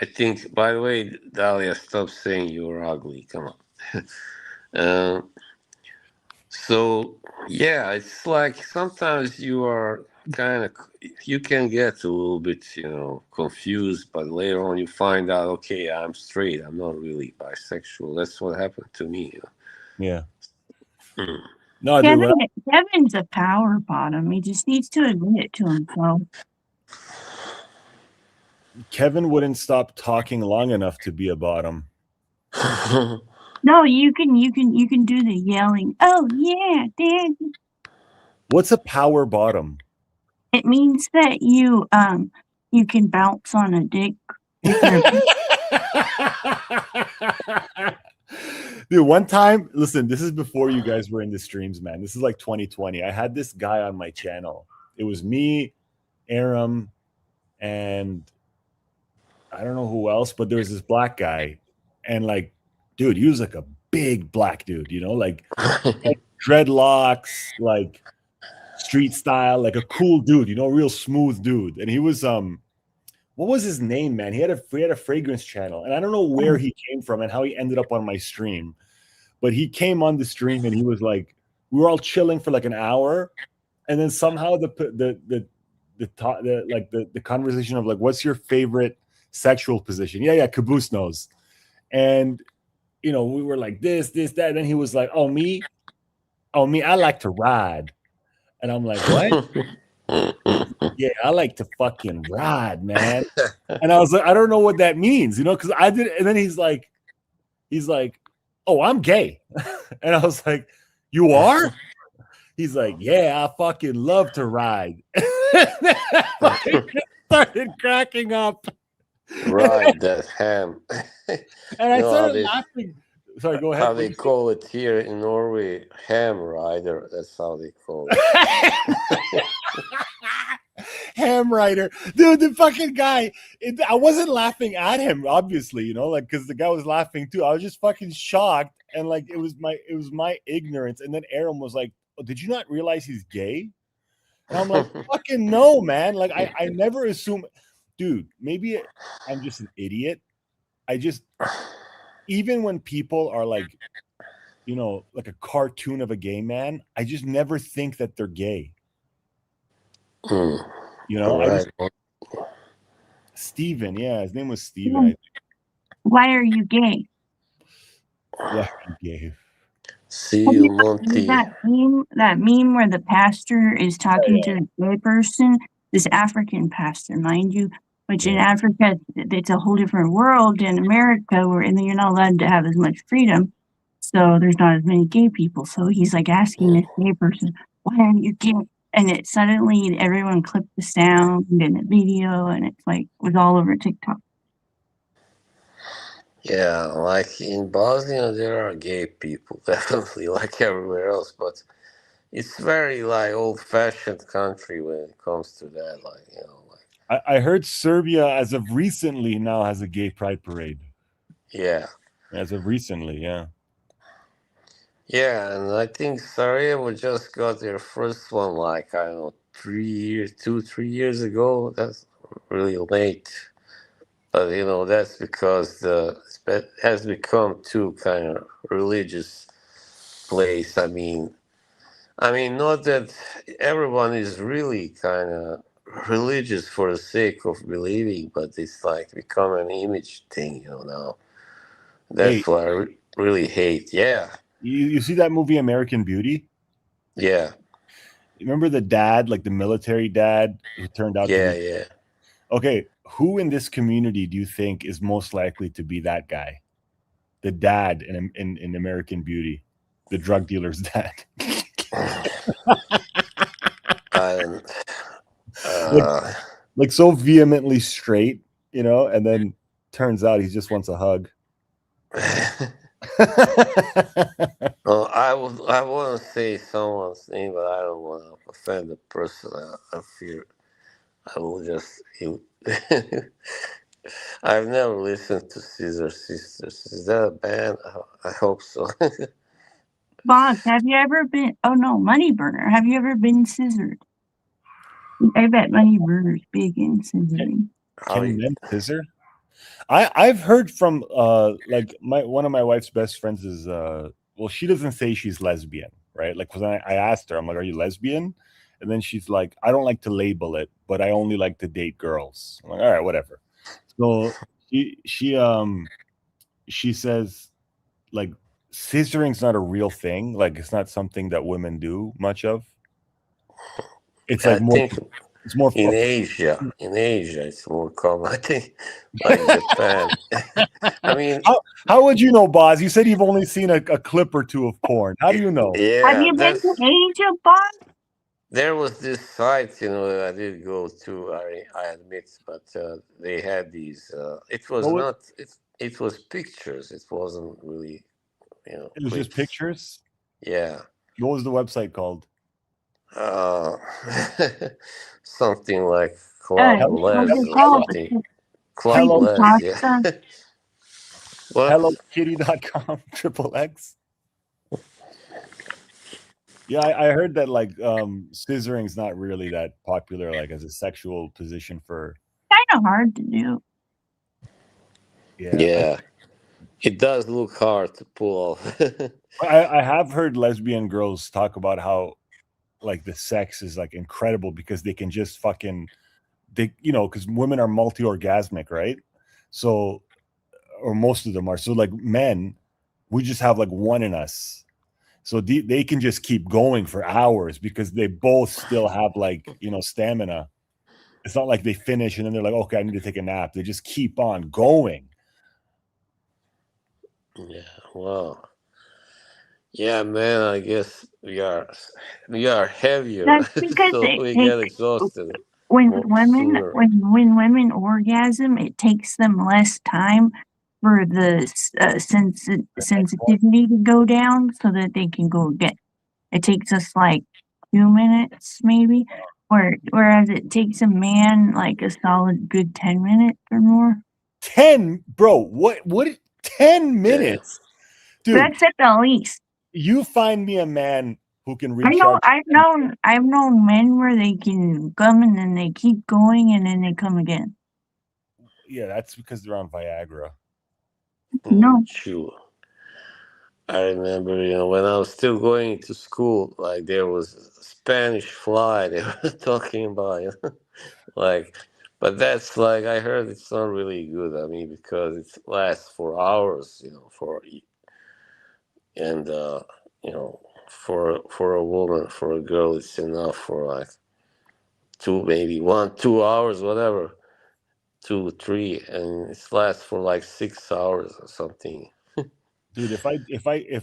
I think, by the way, Dahlia, stop saying you're ugly. Come on. So, yeah, it's like sometimes you are kind of, you can get a little bit, you know, confused, but later on you find out, okay, I'm straight. I'm not really bisexual. That's what happened to me. You know?
Yeah.
No, Kevin's a power bottom. He just needs to admit it to himself.
Kevin wouldn't stop talking long enough to be a bottom.
No, you can do the yelling. Oh yeah, Dad.
What's a power bottom?
It means that you can bounce on a dick.
Dude, one time, listen, this is before you guys were in the streams, man. This is like 2020. I had this guy on my channel. It was me, Aram, and I don't know who else, but there was this black guy. And like, dude, he was like a big black dude, you know, like dreadlocks, like street style, like a cool dude, you know, real smooth dude. And he was what was his name, man? He had a fragrance channel, and I don't know where he came from and how he ended up on my stream, but he came on the stream and he was like, we were all chilling for like an hour, and then somehow the conversation of like, what's your favorite sexual position? Yeah, Caboose knows. And you know, we were like this, that, and then he was like, oh me, I like to ride. And I'm like, what? Yeah, I like to fucking ride, man. And I was like, I don't know what that means, you know, because I did. And then he's like, oh, I'm gay. And I was like, you are? He's like, yeah, I fucking love to ride. I started cracking up.
Right, that ham.
And I started laughing. Sorry, go ahead.
How they call it here in Norway, ham rider. That's how they call it.
Ham rider, dude. The fucking guy. I wasn't laughing at him, obviously, you know, like because the guy was laughing too. I was just fucking shocked, and like it was my ignorance. And then Aram was like, oh, "Did you not realize he's gay?" And I'm like, "Fucking no, man! Like I never assume, dude. Maybe I'm just an idiot. I just." Even when people are like, you know, like a cartoon of a gay man, I just never think that they're gay. You know,
right.
Steven, yeah, his name was Steven.
Why are you gay?
Why are you gay?
That meme where the pastor is talking to the gay person, this African pastor, mind you. Which in Africa, it's a whole different world. In America, you're not allowed to have as much freedom. So there's not as many gay people. So he's like asking this gay person, why aren't you gay? And it suddenly, everyone clipped the sound and the video, and it's like, it was all over TikTok.
Yeah, like in Bosnia, there are gay people, definitely, like everywhere else. But it's very like old-fashioned country when it comes to that, like, you know.
I heard Serbia, as of recently, now has a gay pride parade.
Yeah.
as of recently. Yeah.
Yeah, and I think Sarajevo just got their first one, like, I don't know, 3 years, 3 years ago. That's really late. But, that's because it has become too kind of religious place. I mean, not that everyone is really kind of religious for the sake of believing, but it's like become an image thing, now.
Hey,
That's what I really hate. Yeah,
you see that movie American Beauty?
yeah,
Remember the dad, like the military dad who turned out to
yeah,
be
yeah.
okay? Who in this community do you think is most likely to be that guy? The dad in American Beauty, the drug dealer's dad.
I,
like,
uh,
like so vehemently straight, and then turns out he just wants a hug.
well, I want to say someone's name, but I don't want to offend the person. I fear I will just. I've never listened to Scissor Sisters. Is that a band? I hope so.
Bob, have you ever been? Oh no, Money Burner. Have you ever been scissored? I bet Money Burner's big in scissoring.
Can men scissor? I've heard from like one of my wife's best friends is well, she doesn't say she's lesbian, right? Like, because I asked her, I'm like, are you lesbian? And then she's like, I don't like to label it, but I only like to date girls. I'm like, all right, whatever. So she says, like, scissoring's not a real thing. Like, it's not something that women do much of. It's
I
like more.
think
It's more.
in Asia, it's more common. I think like Japan. I mean,
How would you know, Boz? You said you've only seen a clip or two of porn. How do you know?
Have
yeah,
you been to Asia, Bob?
there was this site, that I did go to. I admit, but they had these. It was
What was,
not. It was pictures. It wasn't really,
it was just
clips.
pictures.
Yeah.
What was the website called?
Uh, something like Club
What's
Les
it
or
called?
something. Club
Hello,
Les, yeah.
Pasta.
What?
HelloKitty.com triple X. Yeah, I heard that like scissoring's not really that popular, like as a sexual position for.
Kind of hard to do.
Yeah,
Yeah, it does look hard to pull off.
I have heard lesbian girls talk about how like the sex is like incredible because they can just fucking because women are multi-orgasmic, right? So, or most of them are. So like men, we just have like one in us. So they can just keep going for hours because they both still have like, stamina. It's not like they finish and then they're like, okay, I need to take a nap. They just keep on going.
Yeah, wow. Yeah, man, I guess we are heavier,
That's because
so
it
we get
takes
exhausted
when
more
women
sooner.
when women orgasm, it takes them less time for the sensitivity to go down so that they can go again. It takes us like 2 minutes maybe, whereas it takes a man like a solid good 10 minutes or more.
10, bro. What 10 minutes? Dude,
That's at the least.
you find me a man who can
I know.
recharge.
I've known men where they can come and then they keep going and then they come again.
Yeah, that's because they're on Viagra.
No.
True. I remember, when I was still going to school, like there was a Spanish fly they were talking about, like, but that's like I heard it's not really good. I mean, because it lasts for hours, and for a woman, for a girl, it's enough for like maybe 1, 2 hours, whatever, 2, 3, and it lasts for like 6 hours or something.
Dude, if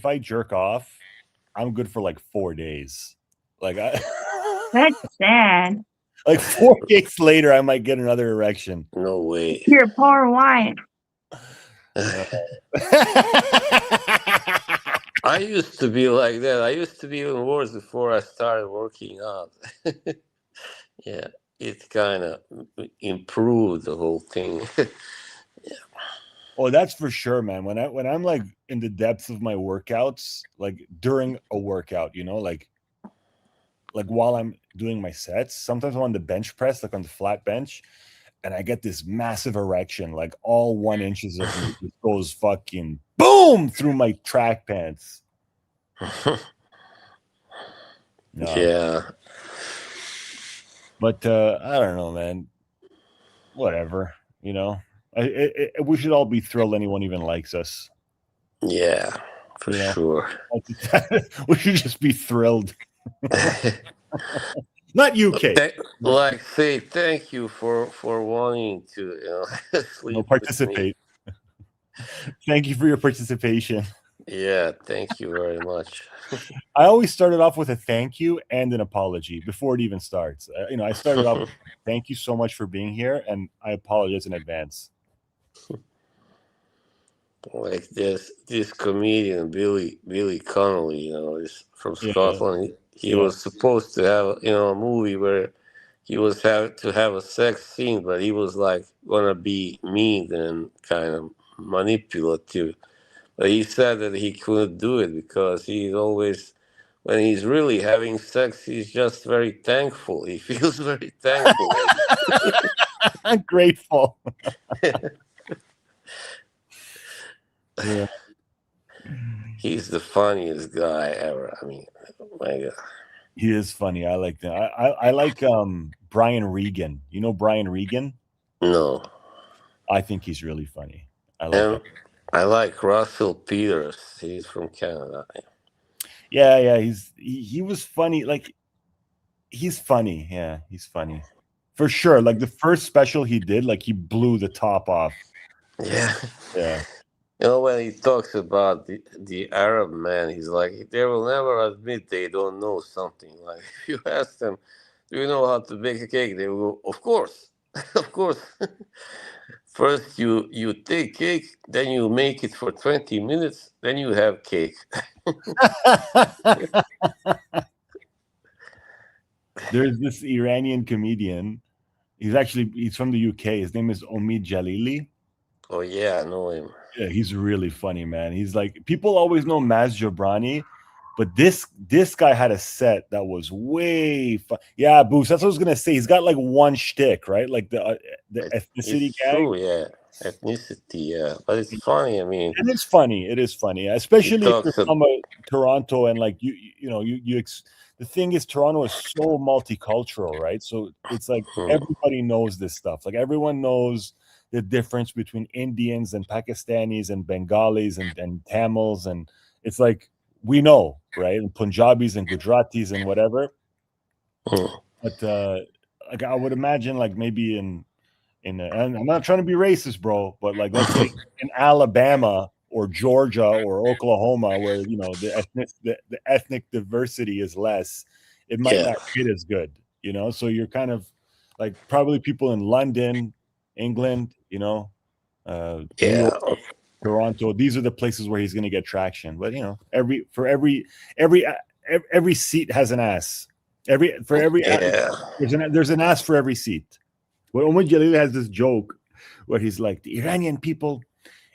I jerk off, I'm good for like 4 days. Like
That's sad.
like 4 days later, I might get another erection.
No way.
Your poor wife.
I used to be like that. I used to be even worse before I started working out. Yeah, it kind of improved the whole thing.
Oh, that's for sure, man. When I'm like in the depths of my workouts, like during a workout, like while I'm doing my sets, sometimes I'm on the bench press, like on the flat bench, and I get this massive erection, like all 1 inches of me just goes fucking boom through my track pants. No,
Yeah,
but I don't know, man. Whatever, we should all be thrilled anyone even likes us.
yeah, for
You know,
sure.
we should just be thrilled. Not UK.
Like say thank you for wanting to sleep with me.
Participate. Thank you for your participation.
Yeah, thank you very much.
I always started off with a thank you and an apology before it even starts. I started off with, thank you so much for being here, and I apologize in advance.
Like this comedian Billy Connolly, is from
Yeah.
Scotland. He
Yeah.
was supposed to have a movie where he was to have a sex scene, but he was like gonna be mean and kind of manipulative. But he said that he couldn't do it because he's always, when he's really having sex, he's just very thankful. He feels very thankful.
I'm grateful. Yeah.
He's the funniest guy ever. I mean, my God.
He is funny. I like that. I like Brian Regan. You know Brian Regan?
No.
I think he's really funny. I like
And
him.
I like Russell Peters. He's from Canada.
Yeah. He was funny. Like, he's funny. Yeah, he's funny. For sure. Like the first special he did, like he blew the top off.
Yeah.
Yeah.
When he talks about the Arab man, he's like, they will never admit they don't know something. Like, if you ask them, do you know how to bake a cake? They will go, of course. Of course. First, you take cake, then you make it for 20 minutes, then you have cake.
There's this Iranian comedian. He's from the UK. His name is Omid Jalili.
Oh, yeah, I know him.
Yeah, he's really funny, man. He's like, people always know Maz Jobrani, but this guy had a set that was way fun. Yeah, Boost. That's what I was gonna say. He's got like one shtick, right? Like the ethnicity
It's
gag.
true, yeah. Ethnicity, yeah. But it's funny, I mean.
It is funny. It is funny, especially if
talks
you're from Toronto and like the thing is, Toronto is so multicultural, right? So it's like everybody knows this stuff. Like everyone knows the difference between Indians and Pakistanis and Bengalis and Tamils, and it's like we know, right? And Punjabis and Gujaratis and whatever. But like I would imagine, like maybe and I'm not trying to be racist, bro, but like let's say in Alabama or Georgia or Oklahoma, where the ethnic diversity is less, it might not hit as good, So you're kind of like probably people in London, England, New York, Toronto. These are the places where he's going to get traction. But every seat has an ass. There's an ass for every seat. Well, Omid Jalil has this joke where he's like, the Iranian people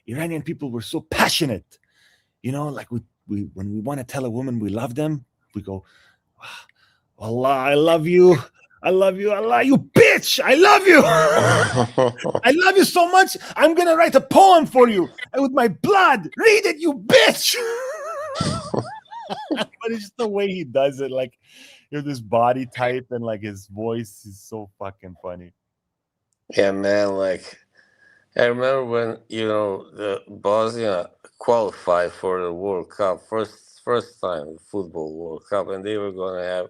were so passionate, like we when we want to tell a woman we love them, we go, Allah, I love you, Allah, you bitch, I love you. I love you so much, I'm gonna write a poem for you with my blood. Read it, you bitch. But it's just the way he does it, like this body type and like his voice is so fucking funny.
Yeah, man, like I remember when the Bosnia qualified for the World Cup, first time football World Cup, and they were gonna have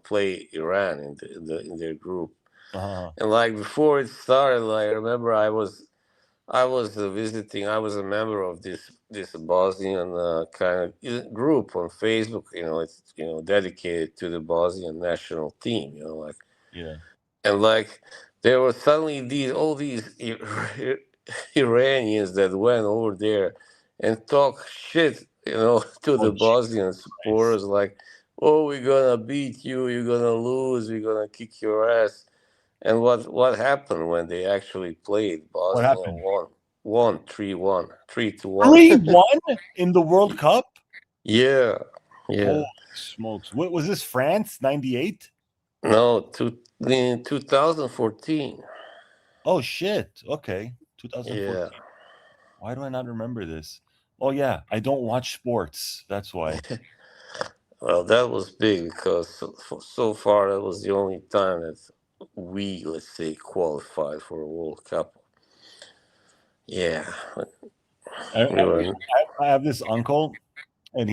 play Iran in their group. And like before it started, like I remember I was visiting. I was a member of this Bosnian kind of group on Facebook. It's dedicated to the Bosnian national team. Like and like there were suddenly all these Iranians that went over there and talk shit, to the Bosnian supporters, like, "Oh, we're gonna beat you. You're gonna lose. We're gonna kick your ass." And what happened when they actually played? Bosnia won. won 3-1, 3-1.
3-1 in the World Cup?
Yeah, yeah.
Holy smokes. What was this, France 98?
No, in 2014.
Oh shit. Okay. 2014.
Yeah.
Why do I not remember this? Oh yeah, I don't watch sports. That's why.
Well, that was big because so far that was the only time that we, let's say, qualified for a World Cup. Yeah,
I,
we were.
I have this uncle, and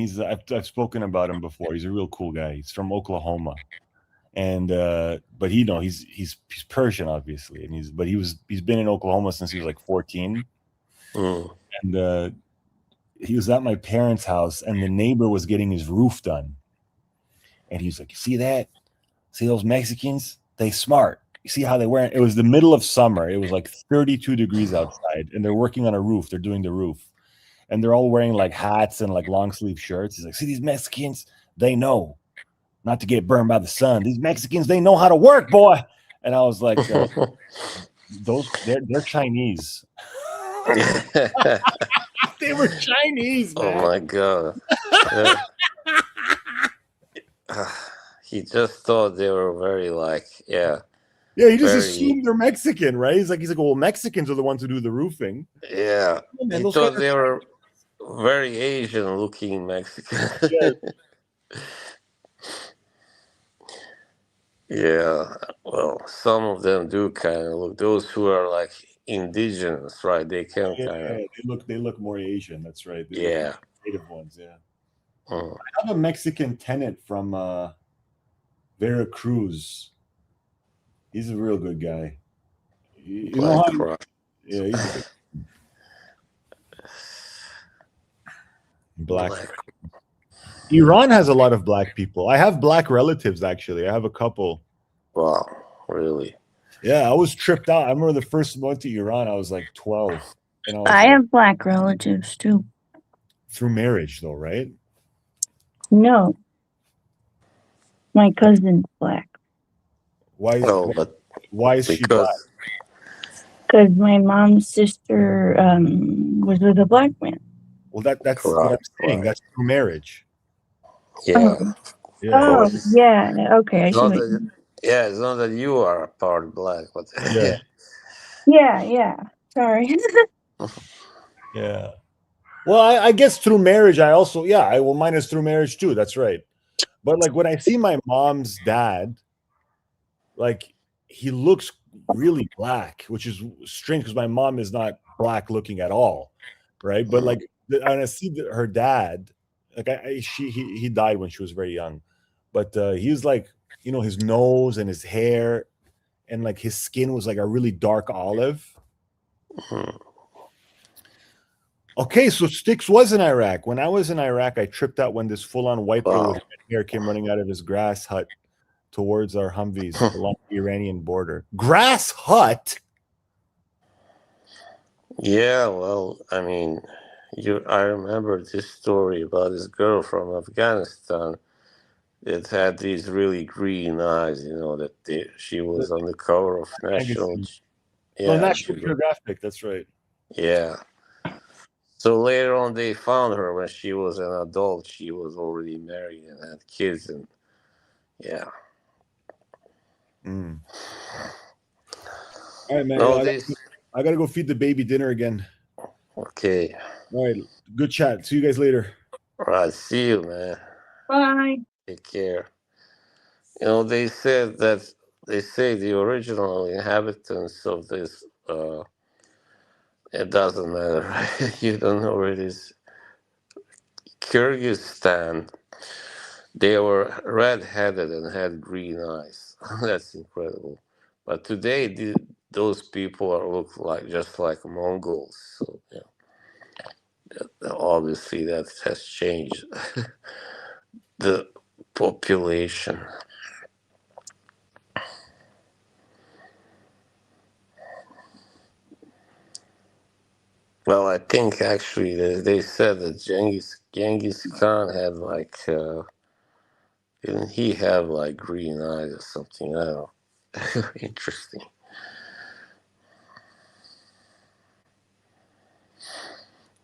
I've spoken about him before. He's a real cool guy. He's from Oklahoma, and but he's Persian, obviously, and he's been in Oklahoma since he was like 14,
Mm.
and he was at my parents' house, and the neighbor was getting his roof done, and he's like, "You see that? See those Mexicans? They smart. You see how they wear it?" It was the middle of summer. It was like 32 degrees outside, and they're working on a roof. They're doing the roof, and they're all wearing like hats and like long sleeve shirts. He's like, "See these Mexicans? They know not to get burned by the sun. These Mexicans, they know how to work, boy." And I was like, they're Chinese. They were Chinese, man.
Oh my god. He just thought they were very
Yeah, he just
very-
assumed they're Mexican, right? He's like, well, Mexicans are the ones who do the roofing.
yeah.
Oh, man,
He
those
thought
guys are-
they were very Asian looking Mexican.
Yeah.
Yeah, well, some of them do kind of look. Those who are like indigenous, right? They can
Yeah,
kind of.
they look more Asian. That's right. They look
Yeah.
like native ones. Yeah.
Mm.
I have a Mexican tenant from Veracruz. He's a real good guy. You know
Black
how?
rock.
Yeah, he's a good, black. Iran has a lot of black people. I have black relatives actually. I have a couple.
Wow, really?
Yeah, I was tripped out. I remember the first month to Iran, I was like 12. And was
I
like,
have black relatives too.
through marriage though, right?
No. My cousin's black.
Why is
Oh, but
why is she black?
because
Because my mom's sister was with a black man.
Well, that's what I'm
Right,
saying.
right.
That's through marriage.
yeah,
Yeah.
Oh, yeah. Okay, I
It's
see
not
what you
that, yeah, it's not that you are a part black, but
Yeah.
Yeah. Sorry.
Yeah. Well, I guess through marriage, I also, mine is through marriage too. That's right. But like when I see my mom's dad, like he looks really black, which is strange because my mom is not black looking at all, right? But like when I see her dad, like he died when she was very young, but he was like, his nose and his hair, and like his skin was like a really dark olive.
Mhm.
Okay, so Styx was in Iraq. When I was in Iraq, I tripped out when this full-on white boy
Wow.
with red hair came running out of his grass hut towards our Humvees along the Iranian border. Grass hut?
Yeah, well, I mean, I remember this story about this girl from Afghanistan that had these really green eyes. She was on the cover of National.
National Geographic. That's right.
Yeah. So later on, they found her when she was an adult. She was already married and had kids, and yeah.
Mm. All right, man.
No,
I gotta go feed the baby dinner again.
Okay.
All right. Good chat. See you guys later.
All right. See you, man.
Bye.
Take care. They say the original inhabitants of this. It doesn't matter. Right? You don't know where it is. Kyrgyzstan. They were red-headed and had green eyes. That's incredible. But today, those people look just like Mongols. So obviously that has changed the population. Well, I think actually they said that Genghis Khan had didn't he have like green eyes or something? I don't know. Interesting.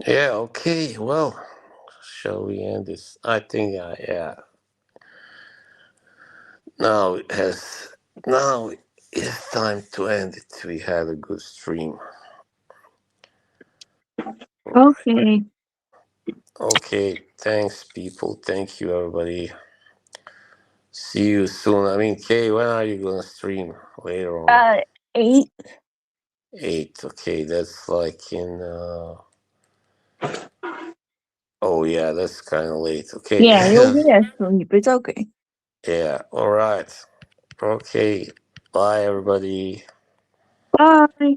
Yeah, okay. Well, shall we end this? I think, yeah. Now it has. Now it's time to end it. We had a good stream.
Okay.
Okay. Thanks, people. Thank you, everybody. See you soon. I mean, Kay, when are you gonna stream? Later on.
8.
8. Okay, that's like in. Oh yeah, that's kind of late. Okay.
Yeah, you'll be asleep. It's okay.
Yeah. All right. Okay. Bye, everybody.
Bye.